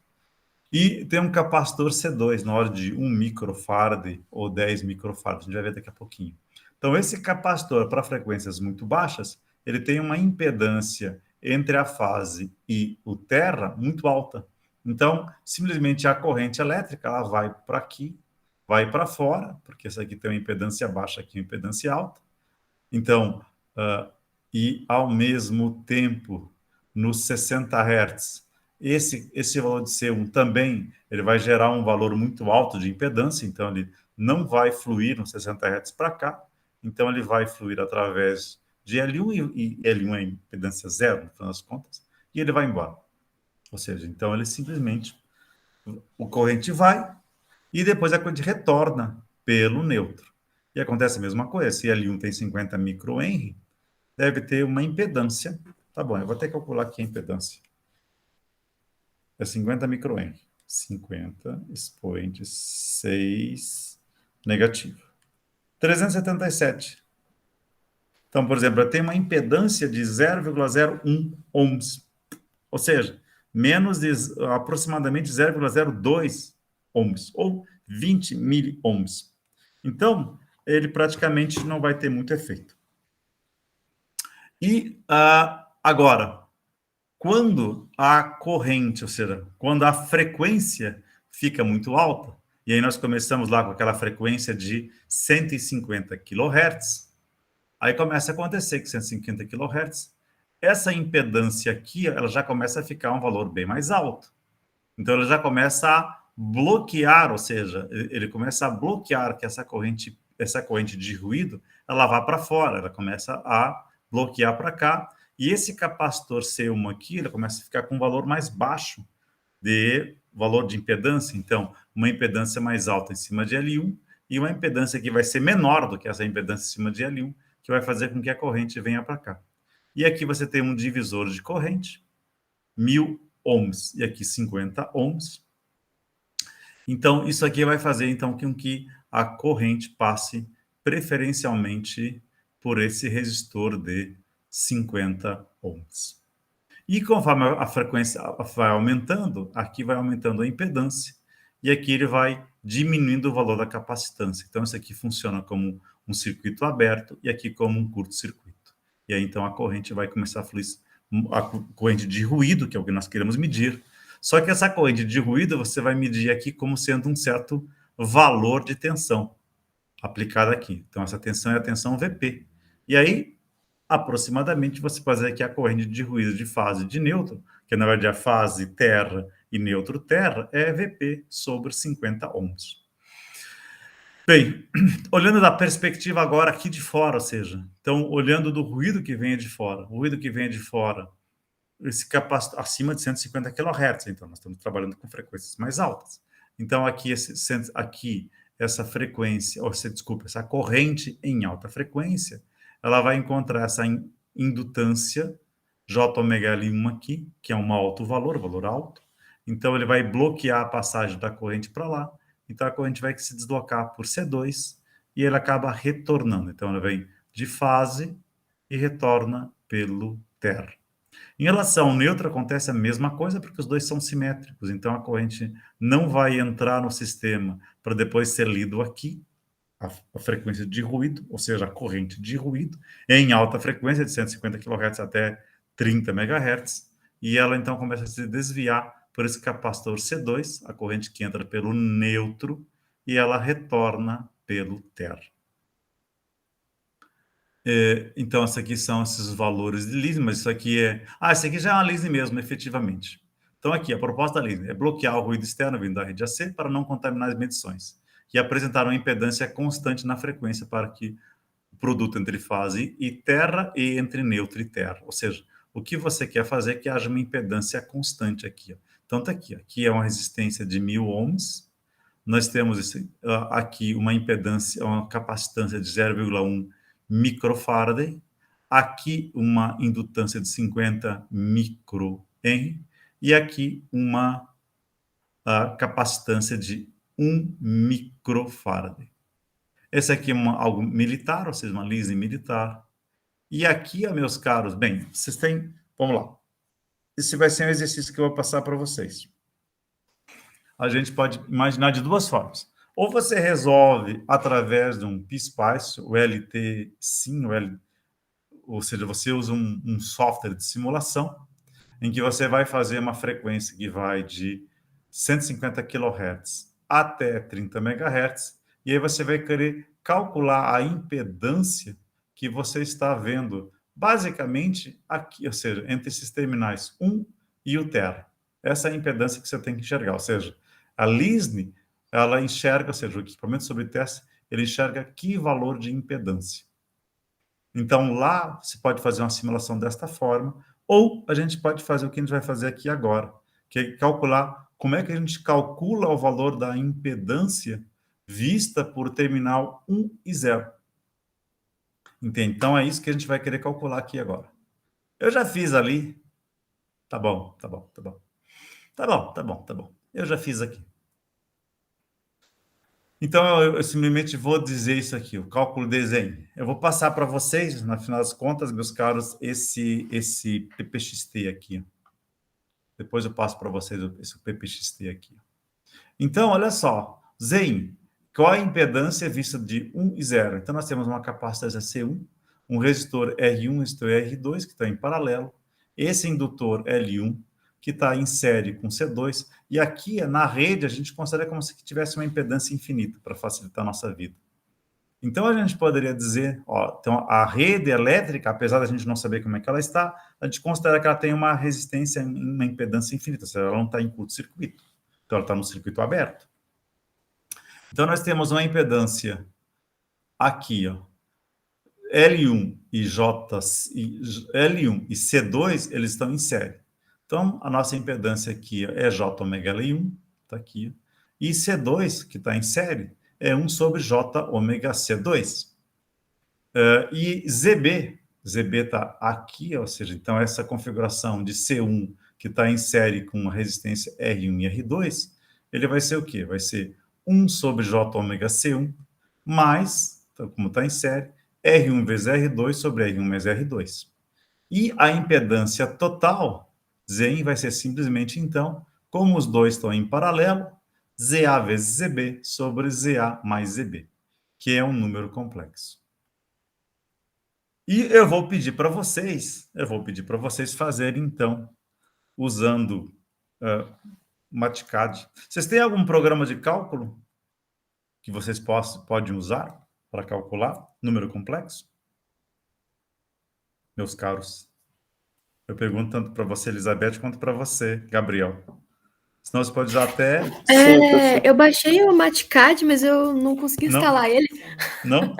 E tem um capacitor C2 na ordem de 1 microfarad ou 10 microfarad, a gente vai ver daqui a pouquinho. Então, esse capacitor para frequências muito baixas, ele tem uma impedância entre a fase e o terra muito alta. Então, simplesmente a corrente elétrica ela vai para aqui, vai para fora, porque essa aqui tem uma impedância baixa, aqui uma impedância alta. Então, e ao mesmo tempo, nos 60 Hz, esse valor de C1 também ele vai gerar um valor muito alto de impedância, então ele não vai fluir nos 60 Hz para cá, então ele vai fluir através de L1 e L1 é impedância zero, no final das contas, e ele vai embora. Ou seja, então ele simplesmente, o corrente vai e depois a corrente retorna pelo neutro. E acontece a mesma coisa, se L1 tem 50 microhenry, deve ter uma impedância. Tá bom, eu vou até calcular aqui a impedância. É 50 microhenry. 50 expoente 6 negativo. 377. Então, por exemplo, eu tenho uma impedância de 0,01 ohms. Ou seja, menos de aproximadamente 0,02 ohms, ou 20 miliohms. Então, ele praticamente não vai ter muito efeito. E agora, quando a corrente, ou seja, quando a frequência fica muito alta, e aí nós começamos lá com aquela frequência de 150 kHz, aí começa a acontecer que 150 kHz, essa impedância aqui, ela já começa a ficar um valor bem mais alto. Então, ela já começa a bloquear, ou seja, ele começa a bloquear que essa corrente de ruído, ela vá para fora, ela começa a bloquear para cá, e esse capacitor C1 aqui, ele começa a ficar com um valor mais baixo de valor de impedância, então, uma impedância mais alta em cima de L1, e uma impedância que vai ser menor do que essa impedância em cima de L1, que vai fazer com que a corrente venha para cá. E aqui você tem um divisor de corrente, 1000 ohms, e aqui 50 ohms. Então, isso aqui vai fazer então com que a corrente passe preferencialmente por esse resistor de 50 ohms. E conforme a frequência vai aumentando, aqui vai aumentando a impedância, e aqui ele vai diminuindo o valor da capacitância. Então, isso aqui funciona como um circuito aberto e aqui como um curto-circuito. E aí, então, a corrente vai começar a fluir, a corrente de ruído, que é o que nós queremos medir. Só que essa corrente de ruído você vai medir aqui como sendo um certo valor de tensão aplicada aqui. Então, essa tensão é a tensão Vp. E aí, aproximadamente, você faz aqui a corrente de ruído de fase de neutro, que na verdade a fase terra e neutro terra, é Vp sobre 50 ohms. Bem, olhando da perspectiva agora aqui de fora, ou seja, então olhando do ruído que vem de fora, o ruído que vem de fora, esse capacitor acima de 150 kHz, então nós estamos trabalhando com frequências mais altas. Então aqui essa frequência, desculpa, essa corrente em alta frequência, ela vai encontrar essa indutância JωL1 aqui, que é um alto valor alto. Então ele vai bloquear a passagem da corrente para lá. Então a corrente vai se deslocar por C2 e ele acaba retornando. Então ela vem de fase e retorna pelo terra. Em relação ao neutro, acontece a mesma coisa, porque os dois são simétricos, então a corrente não vai entrar no sistema para depois ser lido aqui, a frequência de ruído, ou seja, a corrente de ruído, em alta frequência, de 150 kHz até 30 MHz, e ela então começa a se desviar por esse capacitor C2, a corrente que entra pelo neutro, e ela retorna pelo terra. Então, esses aqui são esses valores de Leasing, mas isso aqui é... esse aqui já é uma Leasing mesmo, efetivamente. Então, aqui, a proposta da Leasing é bloquear o ruído externo vindo da rede AC para não contaminar as medições e apresentar uma impedância constante na frequência para que o produto entre fase e terra e entre neutro e terra. Ou seja, o que você quer fazer é que haja uma impedância constante aqui. Ó. Então, tá aqui. Aqui é uma resistência de 1000 ohms. Nós temos aqui uma impedância, uma capacitância de 0,1 microfarad, aqui uma indutância de 50 microhenry e aqui uma capacitância de 1 microfarad. Esse aqui é algo militar, ou seja, uma Leasing militar. E aqui, meus caros, bem, vocês têm... Vamos lá. Esse vai ser um exercício que eu vou passar para vocês. A gente pode imaginar de duas formas. Ou você resolve através de um PSpice, o LT-SIM, ou seja, você usa um software de simulação, em que você vai fazer uma frequência que vai de 150 kHz até 30 MHz, e aí você vai querer calcular a impedância que você está vendo, basicamente aqui, ou seja, entre esses terminais 1 e o terra. Essa é a impedância que você tem que enxergar, ou seja, a Leasing, ela enxerga, ou seja, o equipamento sobre teste, ele enxerga que valor de impedância. Então, lá, você pode fazer uma simulação desta forma, ou a gente pode fazer o que a gente vai fazer aqui agora, que é calcular como é que a gente calcula o valor da impedância vista por terminal 1 e 0. Entende? Então, é isso que a gente vai querer calcular aqui agora. Eu já fiz ali. Tá bom. Eu já fiz aqui. Então, eu simplesmente vou dizer isso aqui, o cálculo de desenho. Eu vou passar para vocês, no final das contas, meus caros, esse PPXT aqui. Depois eu passo para vocês esse PPXT aqui. Então, olha só, Zen, qual a impedância vista de 1 e 0? Então, nós temos uma capacitância C1, um resistor R1, um resistor R2, que está em paralelo, esse indutor L1, que está em série com C2, e aqui na rede a gente considera como se tivesse uma impedância infinita para facilitar a nossa vida. Então a gente poderia dizer, então a rede elétrica, apesar da gente não saber como é que ela está, a gente considera que ela tem uma resistência, uma impedância infinita, ou seja, ela não está em curto-circuito, então ela está no circuito aberto. Então nós temos uma impedância aqui, L1 e L1 e C2, eles estão em série. Então, a nossa impedância aqui é J ômega L1, está aqui, e C2, que está em série, é 1 sobre J ômega C2. E ZB está aqui, ou seja, então essa configuração de C1, que está em série com a resistência R1 e R2, ele vai ser o quê? Vai ser 1 sobre J ômega C1, mais, então, como está em série, R1 vezes R2 sobre R1 vezes R2. E a impedância total, Zen, vai ser simplesmente, então, como os dois estão em paralelo, ZA vezes ZB sobre ZA mais ZB, que é um número complexo. E eu vou pedir para vocês fazerem, então, usando MATCAD. Vocês têm algum programa de cálculo que vocês podem usar para calcular número complexo? Meus caros, eu pergunto tanto para você, Elizabeth, quanto para você, Gabriel. Senão você pode usar até... Eu baixei o MATCAD, mas eu não consegui instalar ele. Não? Não.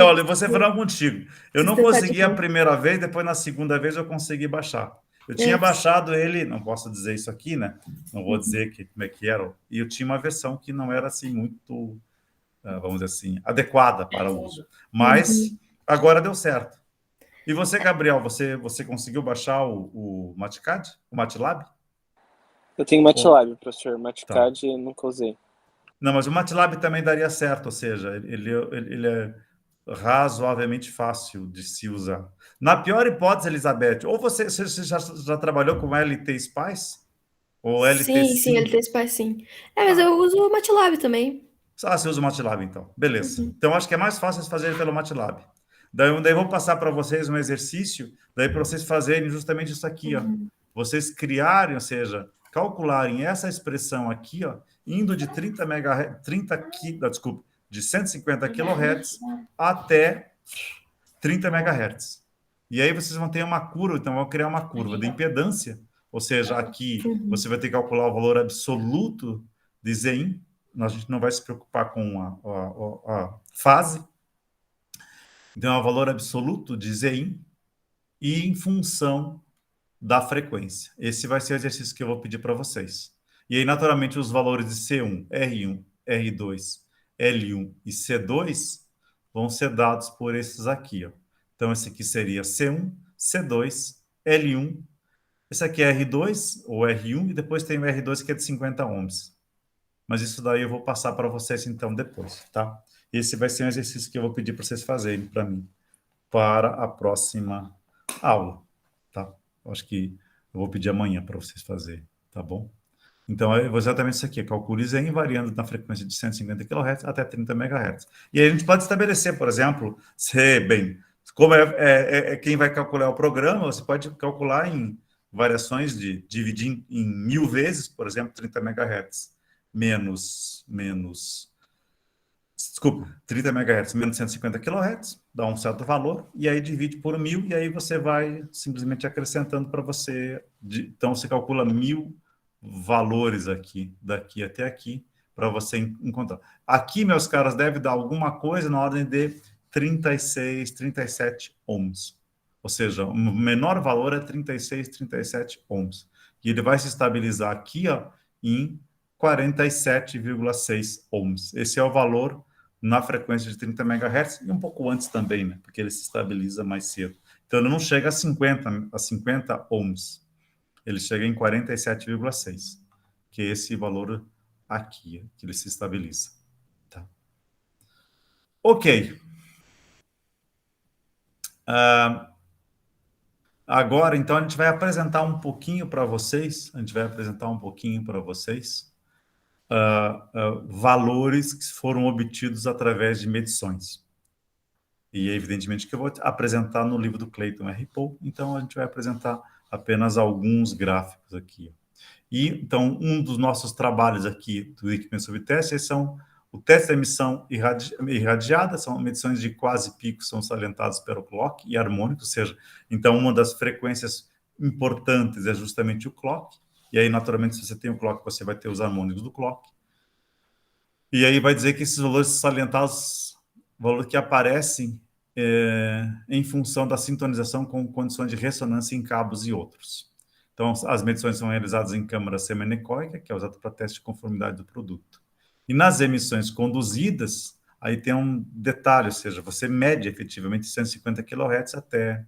Olha, vou ser franco contigo. Eu não consegui a primeira vez, depois na segunda vez eu consegui baixar. Eu tinha baixado ele, não posso dizer isso aqui, né? Não vou dizer como é que era. E eu tinha uma versão que não era assim muito, vamos dizer assim, adequada para o uso. Mas agora deu certo. E você, Gabriel, você conseguiu baixar o MATCAD? O MATLAB? Eu tenho MATLAB, professor. MATCAD nunca usei. Não, mas o MATLAB também daria certo, ou seja, ele é razoavelmente fácil de se usar. Na pior hipótese, Elizabeth, ou você já trabalhou com LT Spice? Ou LT Sim, Sim? ele tem sim. É, mas Ah, eu uso o MATLAB também. você usa o MATLAB, então. Beleza. Uhum. Então, acho que é mais fácil vocês fazerem pelo MATLAB. Daí eu vou passar para vocês um exercício, daí para vocês fazerem justamente isso aqui, ó. Uhum. Vocês criarem, ou seja, calcularem essa expressão aqui, ó, indo de 30 MHz, desculpa, de 150 kHz até 30 MHz. E aí vocês vão ter uma curva, então vão criar uma curva de impedância, ou seja, aqui Uhum. você vai ter que calcular o valor absoluto de Zin, a gente não vai se preocupar com a fase, então é o valor absoluto de Zin e em função da frequência. Esse vai ser o exercício que eu vou pedir para vocês. E aí, naturalmente, os valores de C1, R1, R2, L1 e C2 vão ser dados por esses aqui, ó. Então, esse aqui seria C1, C2, L1. Esse aqui é R2 ou R1 e depois tem o R2 que é de 50 ohms. Mas isso daí eu vou passar para vocês então depois, tá? Esse vai ser um exercício que eu vou pedir para vocês fazerem para mim para a próxima aula, tá? Eu acho que eu vou pedir amanhã para vocês fazerem, tá bom? Então, é exatamente isso aqui. Calcule Zen variando na frequência de 150 kHz até 30 MHz. E aí a gente pode estabelecer, por exemplo, como é quem vai calcular o programa, você pode calcular em variações de dividir em 1000 vezes, por exemplo, 30 MHz desculpa, 30 MHz menos 150 kHz, dá um certo valor, e aí divide por 1000, e aí você vai simplesmente acrescentando para você. Então, você calcula 1000 valores aqui, daqui até aqui, para você encontrar. Aqui, meus caras, deve dar alguma coisa na ordem de 36, 37 ohms. Ou seja, o menor valor é 36, 37 ohms. E ele vai se estabilizar aqui, ó, em 47,6 ohms. Esse é o valor na frequência de 30 MHz e um pouco antes também, né? Porque ele se estabiliza mais cedo. Então, ele não chega a 50 ohms. Ele chega em 47,6, que é esse valor aqui, que ele se estabiliza. Tá? Ok. Agora, então, a gente vai apresentar um pouquinho para vocês, valores que foram obtidos através de medições. E, evidentemente, que eu vou apresentar no livro do Clayton R. Poe, então a gente vai apresentar apenas alguns gráficos aqui. E, então, um dos nossos trabalhos aqui do Equipamento sobre Teste são o teste da emissão irradiada, são medições de quase pico, são salientados pelo clock e harmônico, ou seja, então uma das frequências importantes é justamente o clock, e aí, naturalmente, se você tem o clock, você vai ter os harmônicos do clock. E aí vai dizer que esses valores salientados, valores que aparecem em função da sintonização com condições de ressonância em cabos e outros. Então, as medições são realizadas em câmara semi-anecoica, que é usada para teste de conformidade do produto. E nas emissões conduzidas, aí tem um detalhe, ou seja, você mede efetivamente 150 kHz até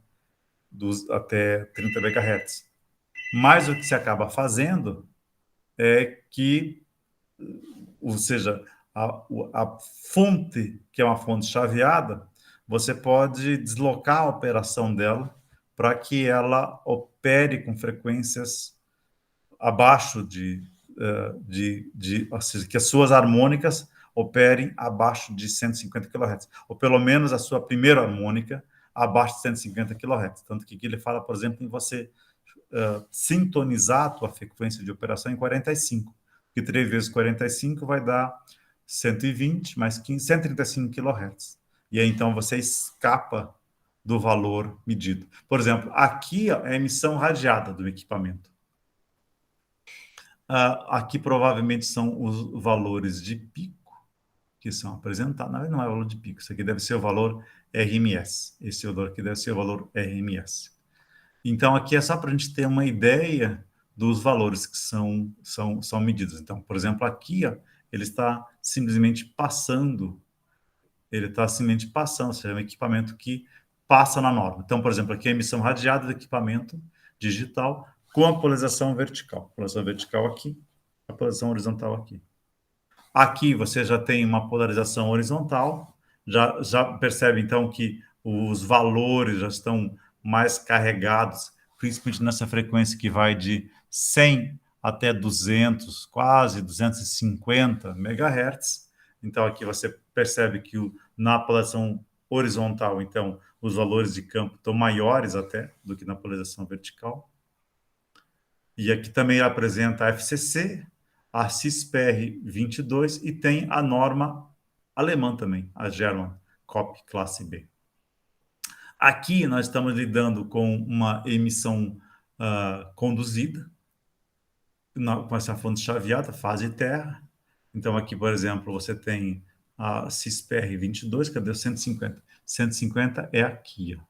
30 MHz. Mas o que se acaba fazendo é que, ou seja, a fonte, que é uma fonte chaveada, você pode deslocar a operação dela para que ela opere com frequências abaixo ou seja, que as suas harmônicas operem abaixo de 150 kHz, ou pelo menos a sua primeira harmônica abaixo de 150 kHz. Tanto que aqui ele fala, por exemplo, em você sintonizar a tua frequência de operação em 45, que 3 vezes 45 vai dar 120 mais 15, 135 kHz. E aí, então, você escapa do valor medido. Por exemplo, aqui é a emissão radiada do equipamento. Aqui provavelmente são os valores de pico que são apresentados. Não é o valor de pico, isso aqui deve ser o valor RMS. Esse valor aqui deve ser o valor RMS. Então, aqui é só para a gente ter uma ideia dos valores que são medidos. Então, por exemplo, aqui, ó, ele está simplesmente passando, ou seja, é um equipamento que passa na norma. Então, por exemplo, aqui a emissão radiada do equipamento digital com a polarização vertical. A polarização vertical aqui, a polarização horizontal aqui. Aqui você já tem uma polarização horizontal Já percebe, então, que os valores já estão mais carregados, principalmente nessa frequência que vai de 100 até 200, quase 250 MHz. Então, aqui você percebe que na polarização horizontal, então, os valores de campo estão maiores até do que na polarização vertical. E aqui também apresenta a FCC, a CISPR 22 e tem a norma alemã também, a German COP classe B. Aqui nós estamos lidando com uma emissão conduzida, com essa fonte chaveada, fase terra. Então aqui, por exemplo, você tem a CISPR 22, cadê o 150? 150 é aqui, ó.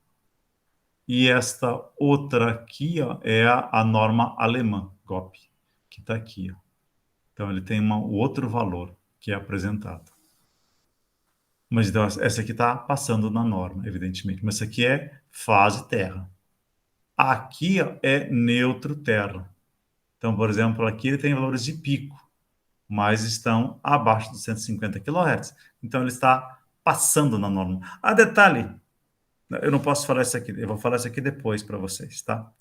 E esta outra aqui, ó, é a norma alemã, GOP, que está aqui, ó. Então ele tem um outro valor que é apresentado. Mas então essa aqui está passando na norma, evidentemente. Mas essa aqui é fase terra. Aqui, ó, é neutro terra. Então, por exemplo, aqui ele tem valores de pico, mas estão abaixo dos 150 kHz. Então ele está passando na norma. Ah, detalhe, eu não posso falar isso aqui, eu vou falar isso aqui depois para vocês, tá?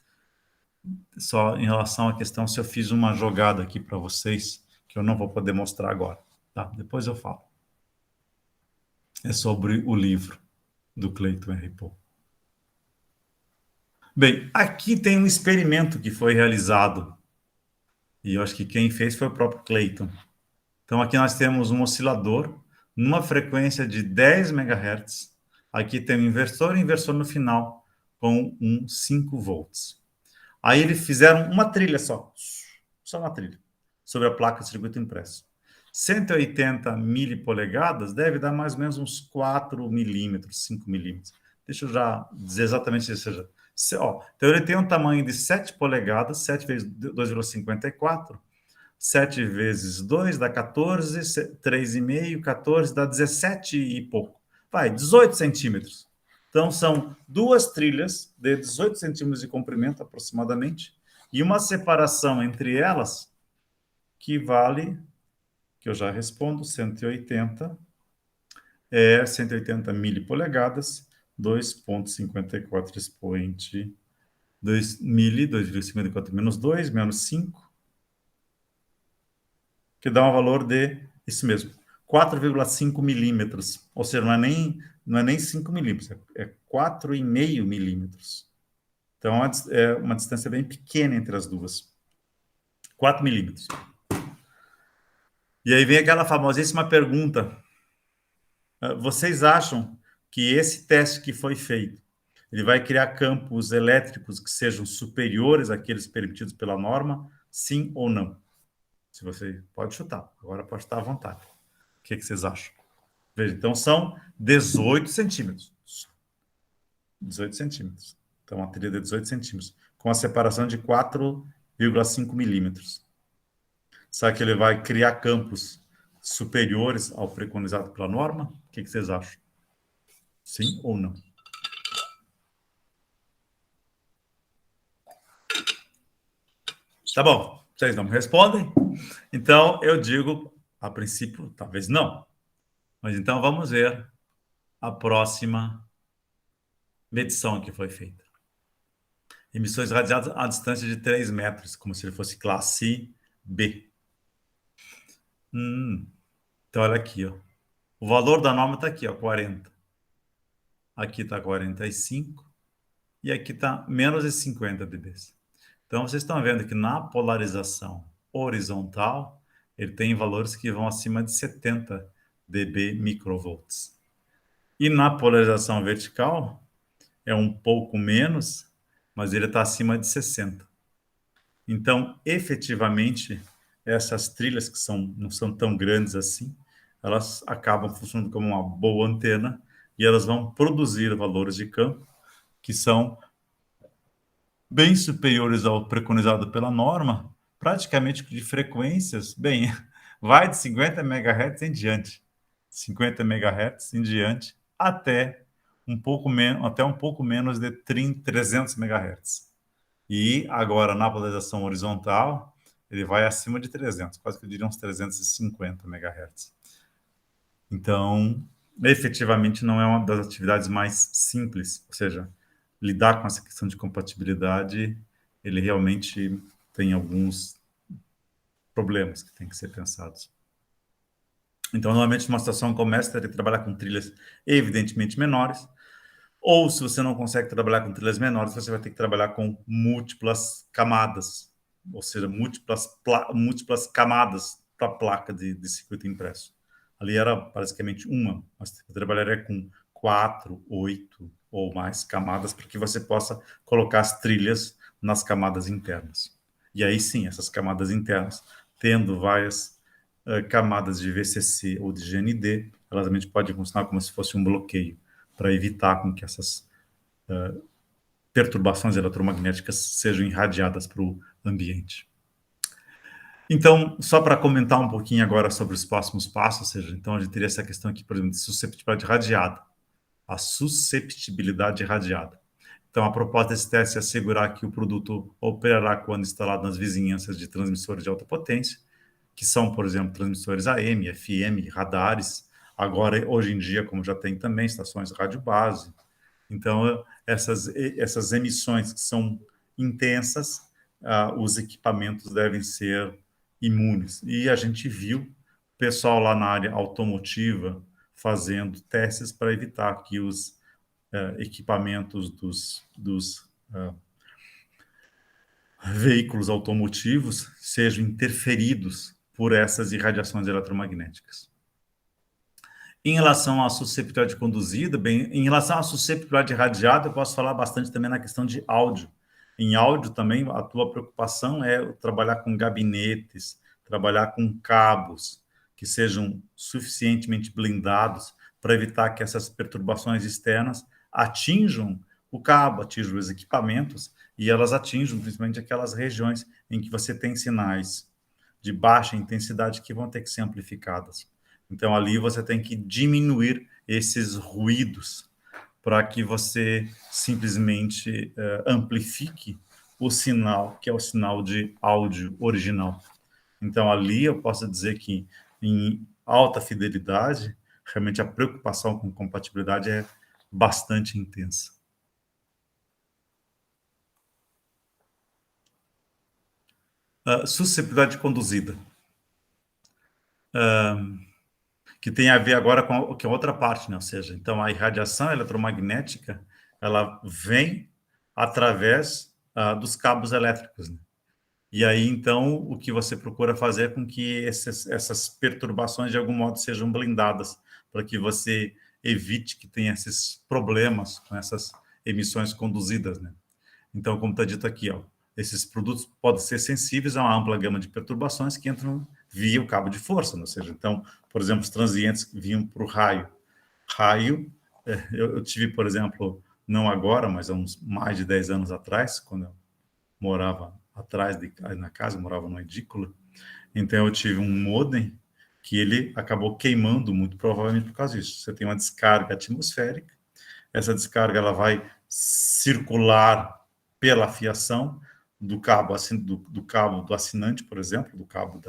Só em relação à questão se eu fiz uma jogada aqui para vocês, que eu não vou poder mostrar agora, tá? Depois eu falo. É sobre o livro do Clayton Henry Poe. Bem, aqui tem um experimento que foi realizado, e eu acho que quem fez foi o próprio Clayton. Então aqui nós temos um oscilador numa frequência de 10 MHz. Aqui tem um inversor e inversor no final com 5 volts. Aí eles fizeram uma trilha só uma trilha, sobre a placa de circuito impresso. 180 milipolegadas deve dar mais ou menos uns 4 milímetros, 5 milímetros. Deixa eu já dizer exatamente isso. Então ele tem um tamanho de 7 polegadas, 7 vezes 2,54, 7 vezes 2 dá 14, 3,5, 14 dá 17 e pouco. Vai, 18 centímetros. Então, são duas trilhas de 18 centímetros de comprimento, aproximadamente, e uma separação entre elas que vale, que eu já respondo, 180 milipolegadas, 2,54 expoente 2 mili, 2,54 menos 2, menos 5, que dá um valor de, isso mesmo, 4,5 milímetros, ou seja, não é nem 5 milímetros, é 4,5 milímetros. Então, é uma distância bem pequena entre as duas. 4 milímetros. E aí vem aquela famosíssima pergunta. Vocês acham que esse teste que foi feito, ele vai criar campos elétricos que sejam superiores àqueles permitidos pela norma? Sim ou não? Se você pode chutar, agora pode estar à vontade. O que vocês acham? Veja, então são 18 centímetros. 18 centímetros. Então, a trilha de 18 centímetros, com a separação de 4,5 milímetros. Será que ele vai criar campos superiores ao preconizado pela norma? O que vocês acham? Sim ou não? Tá bom, vocês não me respondem? Então, eu digo, a princípio, talvez não. Mas então vamos ver a próxima medição que foi feita. Emissões radiadas a distância de 3 metros, como se ele fosse classe B. Então, olha aqui, ó. O valor da norma está aqui, ó, 40. Aqui está 45. E aqui está menos de 50 dB. Então, vocês estão vendo que na polarização horizontal, ele tem valores que vão acima de 70 dB microvolts. E na polarização vertical, é um pouco menos, mas ele está acima de 60. Então, efetivamente, essas trilhas que não são tão grandes assim, elas acabam funcionando como uma boa antena e elas vão produzir valores de campo que são bem superiores ao preconizado pela norma, praticamente de frequências, bem, vai de 50 MHz em diante. 50 MHz em diante até um pouco menos de 300 MHz. E agora, na polarização horizontal, ele vai acima de 300, quase que eu diria uns 350 MHz. Então, efetivamente não é uma das atividades mais simples, ou seja, lidar com essa questão de compatibilidade, ele realmente tem alguns problemas que têm que ser pensados. Então, normalmente, numa situação como essa, teria que trabalhar com trilhas evidentemente menores, ou se você não consegue trabalhar com trilhas menores, você vai ter que trabalhar com múltiplas camadas, ou seja, múltiplas camadas para a placa de circuito impresso. Ali era basicamente uma, mas você trabalharia com 4, 8 ou mais camadas para que você possa colocar as trilhas nas camadas internas. E aí sim, essas camadas internas, tendo várias camadas de VCC ou de GND, elas realmente podem funcionar como se fosse um bloqueio para evitar com que essas perturbações eletromagnéticas sejam irradiadas para o ambiente. Então, só para comentar um pouquinho agora sobre os próximos passos, ou seja, então a gente teria essa questão aqui, por exemplo, de susceptibilidade radiada. A susceptibilidade radiada. Então, a proposta desse teste é assegurar que o produto operará quando instalado nas vizinhanças de transmissores de alta potência, que são, por exemplo, transmissores AM, FM, radares. Agora, hoje em dia, como já tem também, estações de rádio base. Então, essas emissões que são intensas, os equipamentos devem ser imunes. E a gente viu o pessoal lá na área automotiva fazendo testes para evitar que os equipamentos dos veículos automotivos sejam interferidos por essas irradiações eletromagnéticas. Em relação à susceptibilidade conduzida, bem, em relação à susceptibilidade radiada, eu posso falar bastante também na questão de áudio. Em áudio também, a tua preocupação é trabalhar com gabinetes, trabalhar com cabos que sejam suficientemente blindados para evitar que essas perturbações externas atinjam o cabo, atinjam os equipamentos e elas atinjam principalmente aquelas regiões em que você tem sinais de baixa intensidade que vão ter que ser amplificadas. Então, ali você tem que diminuir esses ruídos para que você simplesmente amplifique o sinal, que é o sinal de áudio original. Então, ali eu posso dizer que em alta fidelidade, realmente a preocupação com compatibilidade é bastante intensa. Susceptibilidade conduzida. Que tem a ver agora com a outra parte, né? Ou seja, então a irradiação eletromagnética, ela vem através dos cabos elétricos, né? E aí, então, o que você procura fazer é com que essas perturbações, de algum modo, sejam blindadas, para que você evite que tenha esses problemas com essas emissões conduzidas, né? Então, como está dito aqui, ó, esses produtos podem ser sensíveis a uma ampla gama de perturbações que entram via o cabo de força, né? Ou seja, então, por exemplo, os transientes que vinham para o raio. Raio, eu tive, por exemplo, não agora, mas há uns mais de 10 anos atrás, quando eu morava atrás na casa, morava numa edícula, então eu tive um modem que ele acabou queimando muito provavelmente por causa disso. Você tem uma descarga atmosférica, essa descarga ela vai circular pela fiação do cabo, do cabo do assinante, por exemplo, do cabo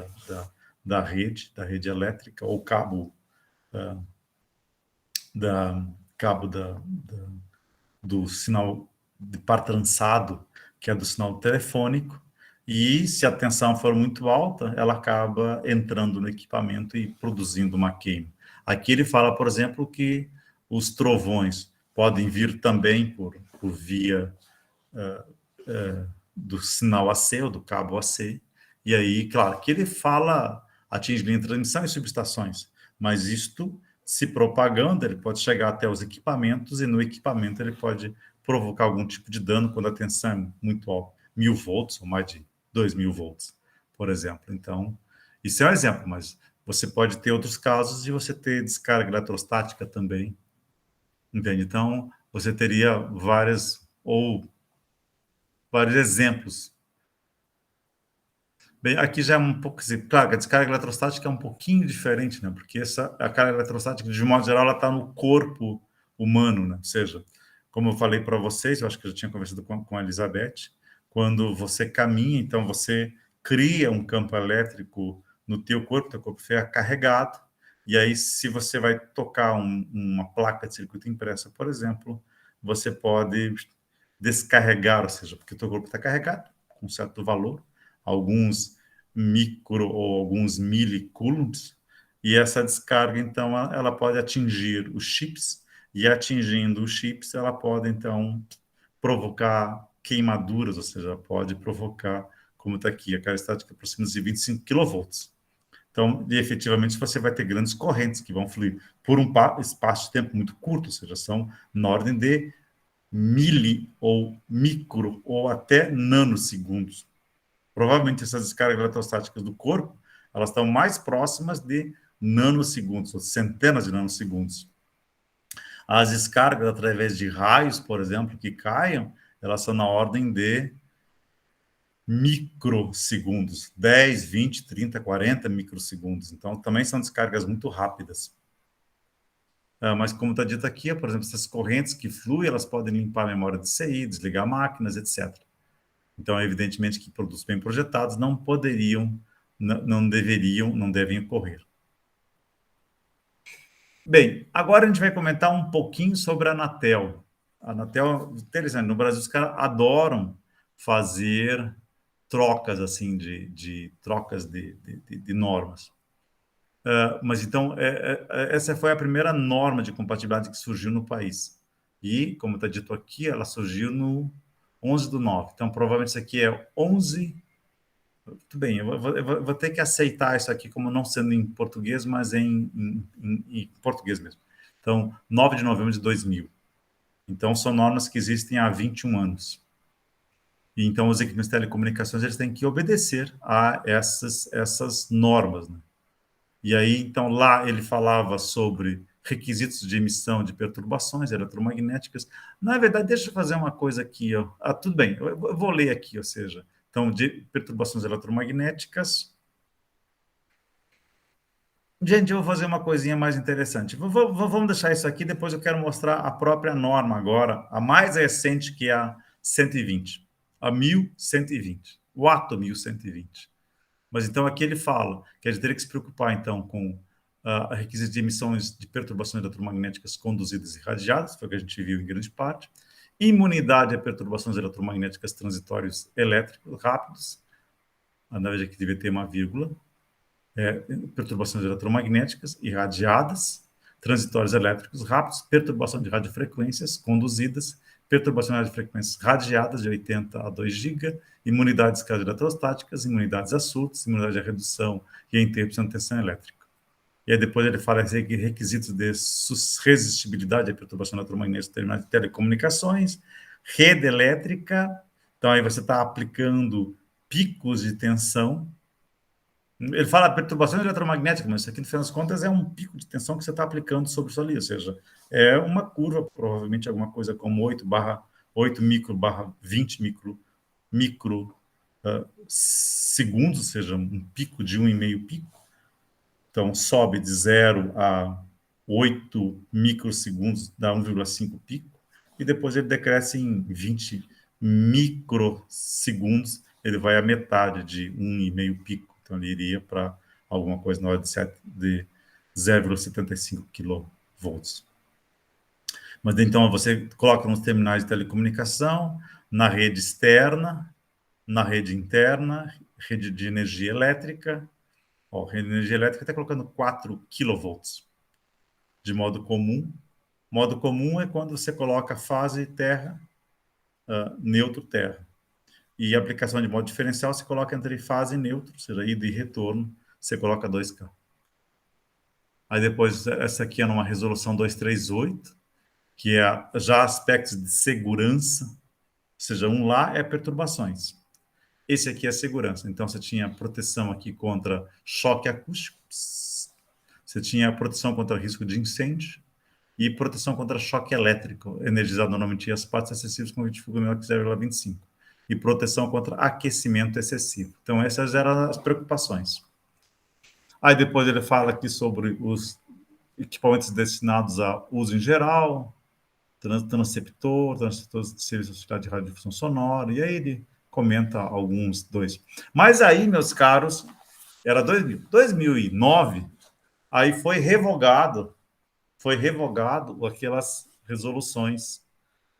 da rede elétrica, ou cabo do sinal de par trançado, que é do sinal telefônico, e se a tensão for muito alta, ela acaba entrando no equipamento e produzindo uma queima. Aqui ele fala, por exemplo, que os trovões podem vir também por via do sinal AC, ou do cabo AC, e aí, claro, que ele fala, atinge linha de transmissão e subestações, mas isto, se propagando, ele pode chegar até os equipamentos, e no equipamento ele pode provocar algum tipo de dano quando a tensão é muito alta, 1000 volts ou mais de 2000 volts, por exemplo. Então, isso é um exemplo, mas você pode ter outros casos de você ter descarga eletrostática também, entende? Então, você teria vários exemplos. Bem, aqui já é um pouco, claro, a descarga eletrostática é um pouquinho diferente, né? Porque a carga eletrostática, de modo geral, ela está no corpo humano, né? Ou seja, como eu falei para vocês, eu acho que eu já tinha conversado com a Elizabeth, quando você caminha, então você cria um campo elétrico no teu corpo fica carregado, E aí, se você vai tocar uma placa de circuito impressa, por exemplo, você pode descarregar, ou seja, porque o teu corpo está carregado com um certo valor, alguns micro ou alguns milicoulombs, e essa descarga, então, ela pode atingir os chips, e atingindo os chips, ela pode, então, provocar queimaduras, ou seja, pode provocar, como está aqui, a carga estática aproxima de 25 kV. Então, e efetivamente, você vai ter grandes correntes que vão fluir por um espaço de tempo muito curto, ou seja, são na ordem de mili ou micro ou até nanosegundos. Provavelmente essas descargas eletrostáticas do corpo, elas estão mais próximas de nanosegundos, ou centenas de nanosegundos. As descargas através de raios, por exemplo, que caiam, elas são na ordem de microsegundos, 10, 20, 30, 40 microsegundos. Então, também são descargas muito rápidas. Mas, como está dito aqui, por exemplo, essas correntes que fluem, elas podem limpar a memória de CI, desligar máquinas, etc. Então, evidentemente que produtos bem projetados não poderiam, não deveriam, não devem ocorrer. Bem, agora a gente vai comentar um pouquinho sobre a Anatel. A Anatel, interessante, no Brasil os caras adoram fazer trocas assim de trocas de normas. Mas então essa foi a primeira norma de compatibilidade que surgiu no país. E, como está dito aqui, ela surgiu no 11/9. Então, provavelmente isso aqui é 11... Tudo bem, eu vou ter que aceitar isso aqui como não sendo em português, mas em português mesmo. Então, 9 de novembro de 2000. Então, são normas que existem há 21 anos. E, então, os equipamentos de telecomunicações eles têm que obedecer a essas normas, né? E aí, então, lá ele falava sobre requisitos de emissão de perturbações eletromagnéticas. Na verdade, deixa eu fazer uma coisa aqui, ó. Tudo bem, eu vou ler aqui, ou seja, então, de perturbações eletromagnéticas. Gente, eu vou fazer uma coisinha mais interessante. Vamos deixar isso aqui, depois eu quero mostrar a própria norma agora, a mais recente, que é a 120, a 1120, o ato 1120. Mas, então, aqui ele fala que a gente teria que se preocupar, então, com a requisito de emissões de perturbações eletromagnéticas conduzidas e radiadas, foi o que a gente viu em grande parte, imunidade a perturbações eletromagnéticas transitórios elétricos rápidos, na verdade aqui devia ter uma vírgula, perturbações eletromagnéticas irradiadas, transitórios elétricos rápidos, perturbação de radiofrequências conduzidas, perturbações de radiofrequências radiadas de 80 a 2 GB, imunidade de descargas eletrostáticas, imunidades a surtos, imunidade à redução e a interrupção de tensão elétrica. E aí depois ele fala requisitos de resistibilidade à perturbação eletromagnética de telecomunicações, rede elétrica, então aí você está aplicando picos de tensão. Ele fala perturbações eletromagnéticas, mas isso aqui, no final das contas, é um pico de tensão que você está aplicando sobre isso ali, ou seja, é uma curva, provavelmente alguma coisa como 8 micro barra 20 micro segundos, ou seja, um pico de 1,5 pico. Então, sobe de 0 a 8 microsegundos, dá 1,5 pico, e depois ele decresce em 20 microsegundos, ele vai à metade de 1,5 pico. Então, ele iria para alguma coisa na ordem de 0,75 kV. Mas, então, você coloca nos terminais de telecomunicação, na rede externa, na rede interna, rede de energia elétrica. A rede de energia elétrica está colocando 4 kV de modo comum. Modo comum é quando você coloca fase terra, neutro terra. E a aplicação de modo diferencial você coloca entre fase e neutro, ou seja, ida e retorno, você coloca 2K. Aí depois, essa aqui é numa resolução 238, que é já aspectos de segurança, ou seja, um lá é perturbações. Esse aqui é segurança. Então, você tinha proteção aqui contra choque acústico, você tinha proteção contra risco de incêndio e proteção contra choque elétrico, energizado normalmente em as partes acessíveis com retífico menor que 0,25. E proteção contra aquecimento excessivo. Então, essas eram as preocupações. Aí, depois ele fala aqui sobre os equipamentos destinados a uso em geral, transceptor de serviço auxiliar de radiodifusão sonora, e aí ele comenta alguns dois. Mas aí, meus caros, era 2000. 2009, Aí foi revogado aquelas resoluções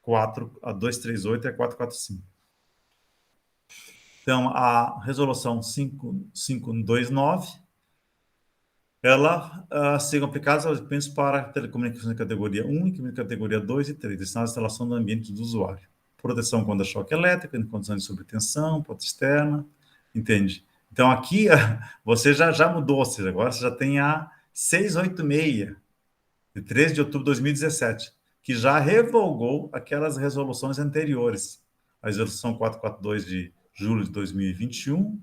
4, a 238 e a 445. Então, a resolução 5529, ela são aplicadas aos equipamentos para telecomunicações de categoria 1 e categoria 2 e 3, destinada à instalação do ambiente do usuário. Proteção contra choque elétrico, em condições de sobretensão, porta externa, entende? Então, aqui, você já mudou, ou seja, agora você já tem a 686, de 13 de outubro de 2017, que já revogou aquelas resoluções anteriores. A resolução 442 de julho de 2021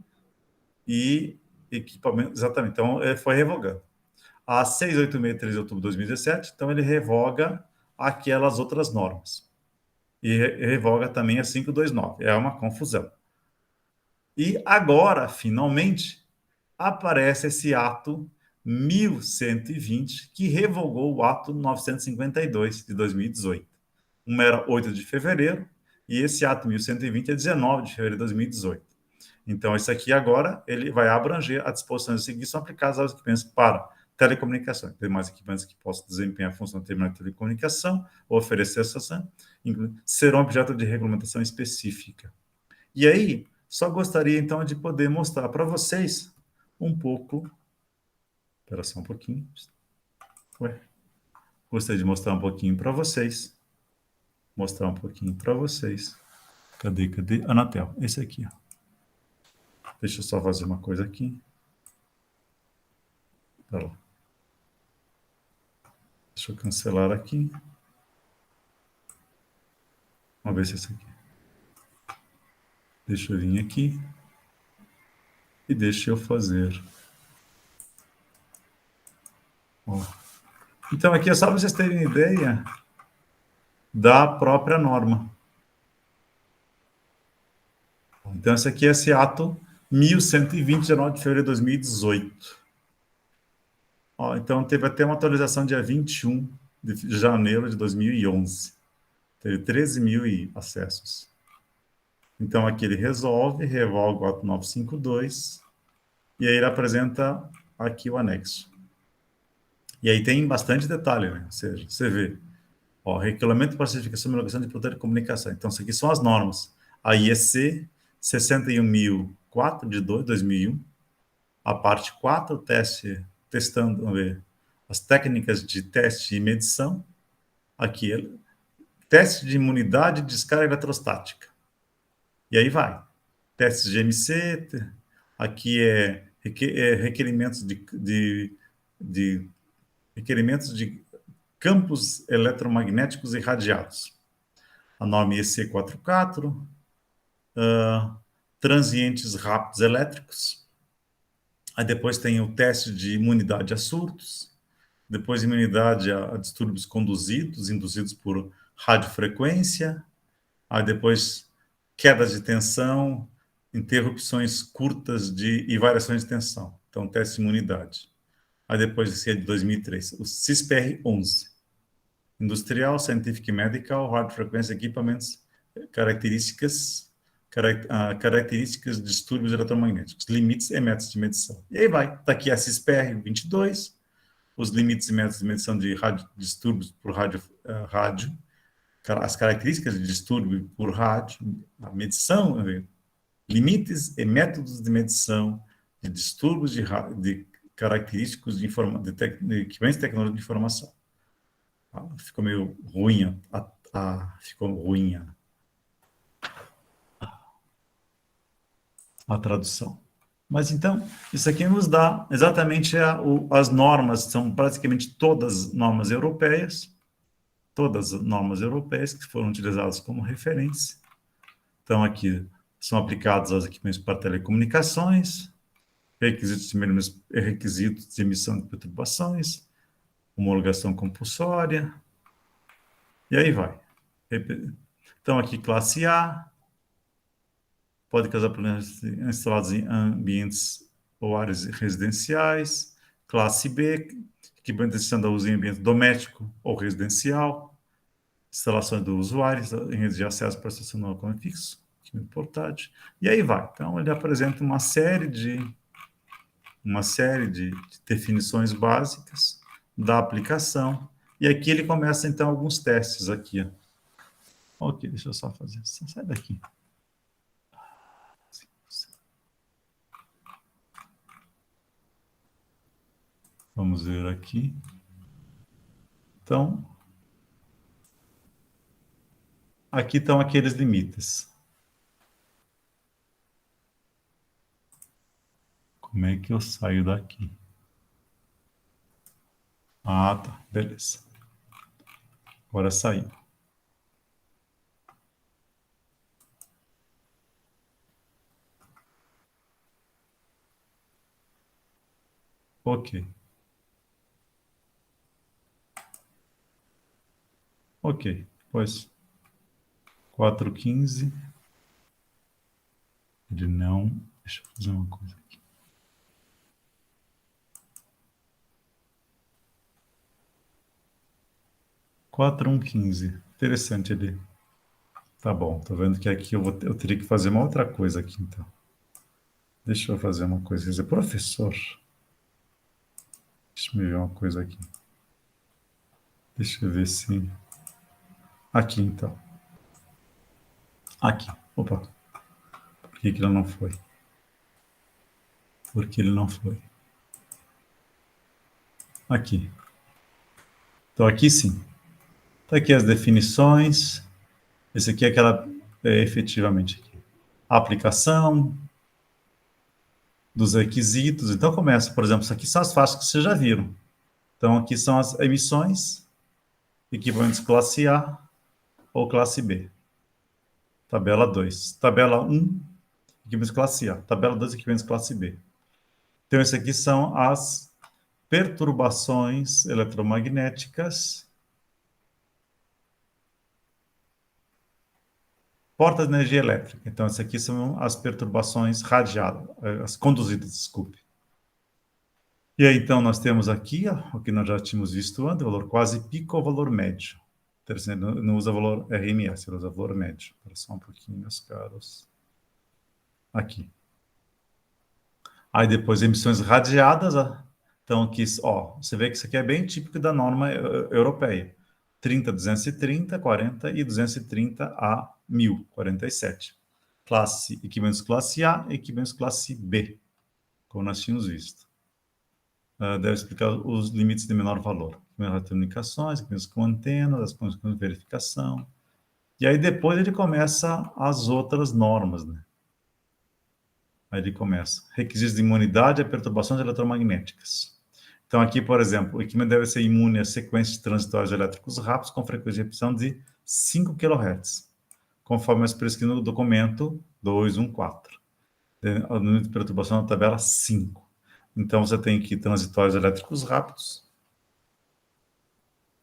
e equipamento, exatamente, então foi revogando. A 686, 13 de outubro de 2017, então ele revoga aquelas outras normas. E revoga também a 529, é uma confusão. E agora, finalmente, aparece esse ato 1120, que revogou o ato 952 de 2018. Um era 8 de fevereiro, e esse ato 1120 é 19 de fevereiro de 2018. Então, isso aqui agora, ele vai abranger as disposições a seguir, são aplicadas aos equipamentos para telecomunicação. Demais equipamentos que possam desempenhar a função de terminal de telecomunicação ou oferecer estação, serão objeto de regulamentação específica. E aí, só gostaria, então, de poder mostrar para vocês um pouco. Espera só um pouquinho. Ué. Gostaria de mostrar um pouquinho para vocês. Mostrar um pouquinho para vocês. Cadê? Anatel, esse aqui. Ó. Deixa eu só fazer uma coisa aqui. Tá lá. Deixa eu cancelar aqui. Vamos ver se é esse aqui. Deixa eu vir aqui. E deixa eu fazer. Ó. Então, aqui é só para vocês terem ideia da própria norma. Então, esse aqui é esse ato 1120, 19 de fevereiro de 2018. Ó, então, teve até uma atualização dia 21 de janeiro de 2011. Teve 13 mil acessos. Então, aqui ele revoga o ato 952, e aí ele apresenta aqui o anexo. E aí tem bastante detalhe, né? Ou seja, você vê, ó, regulamento para certificação e homologação de produto de comunicação. Então, isso aqui são as normas. A IEC 61.004 de 2001, a parte 4, testando, vamos ver, as técnicas de teste e medição. Aqui, teste de imunidade e descarga eletrostática. E aí vai. Testes de MC, aqui requerimentos requerimentos de campos eletromagnéticos irradiados. A norma IEC 44, transientes rápidos elétricos. Aí depois tem o teste de imunidade a surtos, depois imunidade a distúrbios induzidos por radiofrequência, aí depois quedas de tensão, interrupções curtas e variações de tensão. Então, teste de imunidade. Aí depois esse é de 2003, o CISPR-11. Industrial, Scientific Medical, Radiofrequência Equipamentos, características de distúrbios eletromagnéticos, limites e métodos de medição. E aí vai, está aqui a CISPR-22, os limites e métodos de medição de distúrbios por rádio, as características de distúrbio por rádio, a medição, limites e métodos de medição de distúrbios de característicos de equipamentos tecnológicos de informação. Ficou meio ruim, ficou ruim a tradução. Mas então, isso aqui nos dá exatamente as normas, são praticamente todas normas europeias, que foram utilizadas como referência. Então, aqui são aplicados aos equipamentos para telecomunicações, requisitos de emissão de perturbações, homologação compulsória, e aí vai. Então, aqui, classe A, pode causar problemas instalados em ambientes ou áreas residenciais. Classe B, equipamento destinado a uso em ambiente doméstico ou residencial. Instalações do usuário em redes de acesso para estacionar como fixo, equipamento portátil. E aí vai. Então, ele apresenta uma série de uma série de definições básicas da aplicação. E aqui ele começa, então, alguns testes aqui. Ó. Ok, deixa eu só fazer isso. Sai daqui. Vamos ver aqui. Então, aqui estão aqueles limites. Como é que eu saio daqui? Ah, tá. Beleza. Agora saiu. Ok. Ok. Pois. 4,15. Ele não... Deixa eu fazer uma coisa aqui. 4,115. Interessante ele. Tá bom. Tô vendo que aqui eu teria que fazer uma outra coisa aqui, então. Deixa eu fazer uma coisa. Quer dizer, professor. Deixa eu ver uma coisa aqui. Deixa eu ver se... Aqui, então. Aqui. Opa. Por que ele não foi? Por que ele não foi? Aqui. Então, aqui sim. Tá aqui as definições. Esse aqui é aquela... efetivamente aqui. A aplicação dos requisitos. Então, começa, por exemplo, isso aqui são as faixas que vocês já viram. Então, aqui são as emissões, equipamentos classe A ou classe B. Tabela 2. Tabela 1, equipamentos classe A. Tabela 2, equipamentos classe B. Então, esse aqui são as perturbações eletromagnéticas, portas de energia elétrica. Então, esse aqui são as perturbações radiadas, as conduzidas, desculpe. E aí, então, nós temos aqui, ó, o que nós já tínhamos visto antes, o valor quase pico ou valor médio. Interessante, não usa valor RMS, ele usa valor médio. Espera só um pouquinho, meus caros. Aqui. Aí depois, emissões radiadas. Então, aqui, ó, você vê que isso aqui é bem típico da norma europeia. 30, 230, 40 e 230 a 1000, 47. Equipamentos classe A e equipamentos classe B, como nós tínhamos visto. Deve explicar os limites de menor valor. Comunicações, equipamentos com antenas, as condições de verificação. E aí depois ele começa as outras normas, né? Aí ele começa. Requisitos de imunidade a perturbações eletromagnéticas. Então aqui, por exemplo, o equipamento deve ser imune a sequências transitórios elétricos rápidos com frequência de repetição de 5 kHz, conforme as prescritas no documento 214. O número de perturbação na tabela 5. Então, você tem aqui transitórios elétricos rápidos,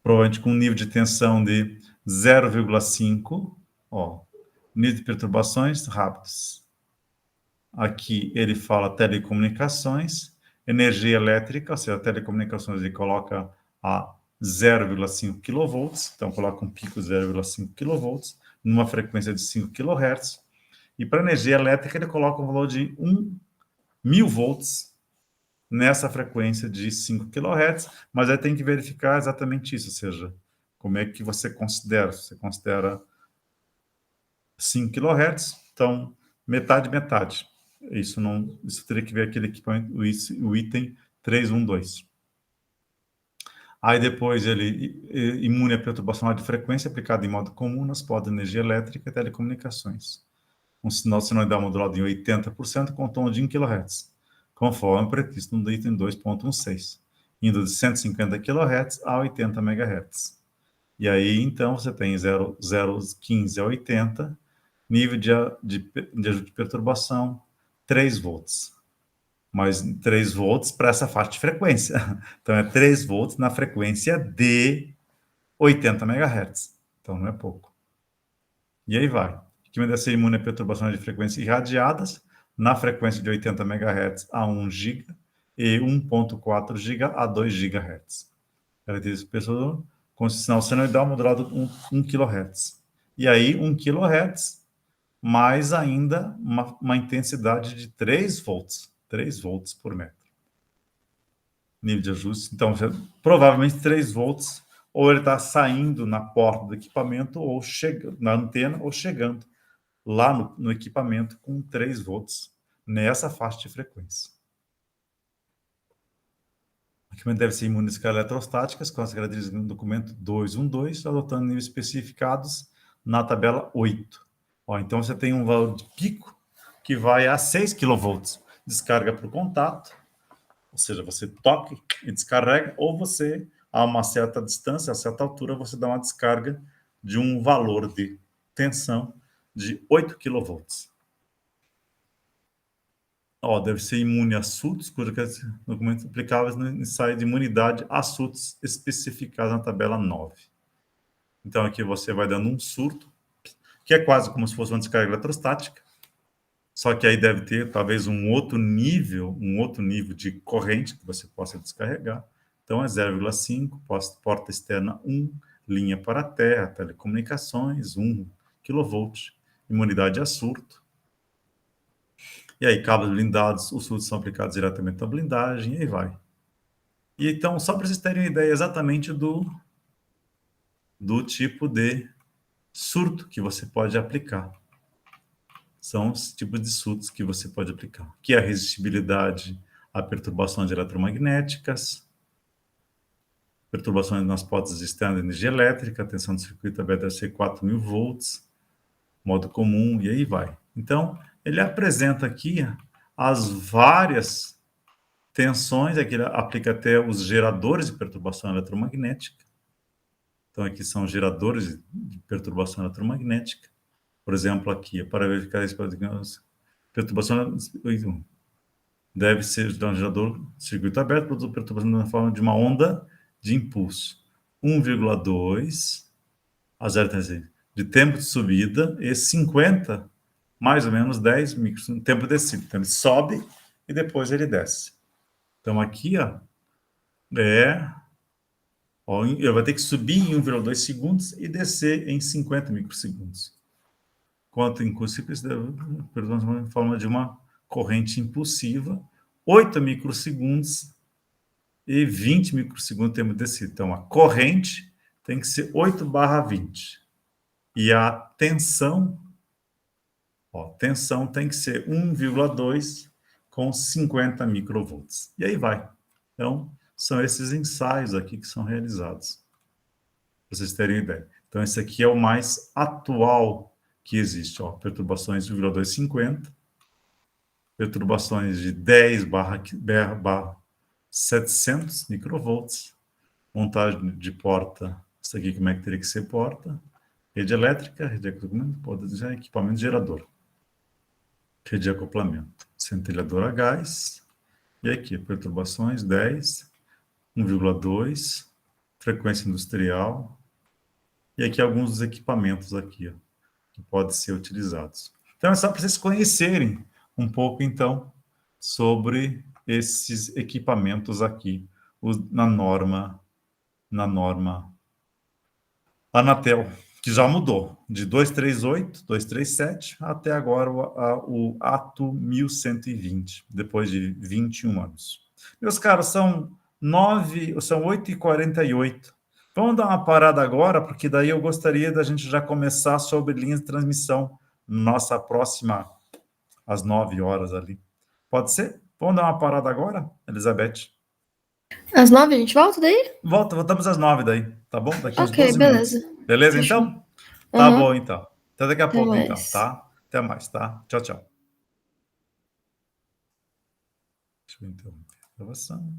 provavelmente com um nível de tensão de 0,5, ó, nível de perturbações rápidas. Aqui ele fala telecomunicações, energia elétrica, ou seja, telecomunicações ele coloca a 0,5 kV, então coloca um pico de 0,5 kV, numa frequência de 5 kHz, e para energia elétrica ele coloca um valor de 1.000 volts, nessa frequência de 5 kHz, mas aí tem que verificar exatamente isso, ou seja, como é que você considera? Você considera 5 kHz, então metade, metade. Isso teria que ver aquele equipamento, o item 312. Aí depois ele imune a perturbação de frequência aplicada em modo comum nas podas de energia elétrica e telecomunicações. Um sinal senoidal modulado em 80% com tom de 1 kHz. Conforme previsto no item 2.16, indo de 150 kHz a 80 MHz. E aí, então, você tem 0,015 a 80, nível de ajuste de perturbação, 3 volts. Mas 3 volts para essa faixa de frequência. Então, é 3 volts na frequência de 80 MHz. Então, não é pouco. E aí vai. Que deve ser imune a perturbações de frequência irradiadas, na frequência de 80 MHz a 1 GB e 1.4 GB a 2 GHz. Característica pessoa com sinal senoidal modulado 1 kHz. E aí, 1 kHz, mais ainda uma intensidade de 3 volts. 3 volts por metro. nível de ajuste. Então, provavelmente 3 volts, ou ele está saindo na porta do equipamento, ou chegando na antena, ou chegando lá no equipamento com 3 volts nessa faixa de frequência. O equipamento deve ser imune a descargas eletrostáticas, com as características do documento 212, adotando níveis especificados na tabela 8. Ó, então, você tem um valor de pico que vai a 6 kV. Descarga para o contato, ou seja, você toca e descarrega, ou você, a uma certa distância, a certa altura, você dá uma descarga de um valor de tensão de 8 kV. Ó, deve ser imune a surtos, cujo documentos aplicáveis no ensaio de imunidade a surtos especificados na tabela 9. Então, aqui você vai dando um surto, que é quase como se fosse uma descarga eletrostática, só que aí deve ter talvez um outro nível de corrente que você possa descarregar. Então, é 0,5, porta externa 1, linha para a terra, telecomunicações, 1 kV, imunidade a surto. E aí, cabos blindados, os surtos são aplicados diretamente na blindagem, e aí vai. E então, só para vocês terem uma ideia exatamente do tipo de surto que você pode aplicar. São os tipos de surtos que você pode aplicar, que é a resistibilidade a perturbações eletromagnéticas, perturbações nas portas externas de energia elétrica, a tensão do circuito aberto deve ser 4.000 volts, modo comum, e aí vai. Então, ele apresenta aqui as várias tensões, aqui ele aplica até os geradores de perturbação eletromagnética. Então, aqui são geradores de perturbação eletromagnética. Por exemplo, aqui, para verificar esse perturbação deve ser um gerador circuito aberto, produz perturbação na forma de uma onda de impulso 1,2 a 0,3 de tempo de subida e 50, mais ou menos 10 microsegundos, tempo de descida. Então, ele sobe e depois ele desce. Então, aqui, ó, ele vai ter que subir em 1,2 segundos e descer em 50 microsegundos. Quanto em curso, em forma de uma corrente impulsiva, 8 microsegundos e 20 microsegundos tempo de descida. Então, a corrente tem que ser 8/20. E a tensão, tensão tem que ser 1,2 com 50 microvolts. E aí vai. Então, são esses ensaios aqui que são realizados, para vocês terem ideia. Então, esse aqui é o mais atual que existe, ó, perturbações de 1,250, perturbações de 10/700 microvolts, montagem de porta, isso aqui como é que teria que ser porta, rede elétrica, rede de equipamento gerador, rede de acoplamento, centelhador a gás, e aqui, perturbações 10, 1,2, frequência industrial, e aqui alguns dos equipamentos aqui, ó, que podem ser utilizados. Então, é só para vocês conhecerem um pouco, então, sobre esses equipamentos aqui, na norma Anatel, que já mudou, de 238, 237, até agora o ATO 1120, depois de 21 anos. Meus caros, são 8h48. Vamos dar uma parada agora, porque daí eu gostaria da gente já começar sobre linhas de transmissão, nossa próxima, às 9 horas ali. Pode ser? Vamos dar uma parada agora, Elizabeth? Às 9 a gente volta daí? Voltamos às 9 daí, tá bom? Daqui uns 12 beleza. minutos. Beleza, Fechou. então? Tá Uhum. bom, então. Até daqui a pouco, mais. então, tá? Até mais, tá? Tchau, tchau. Deixa eu interromper a gravação.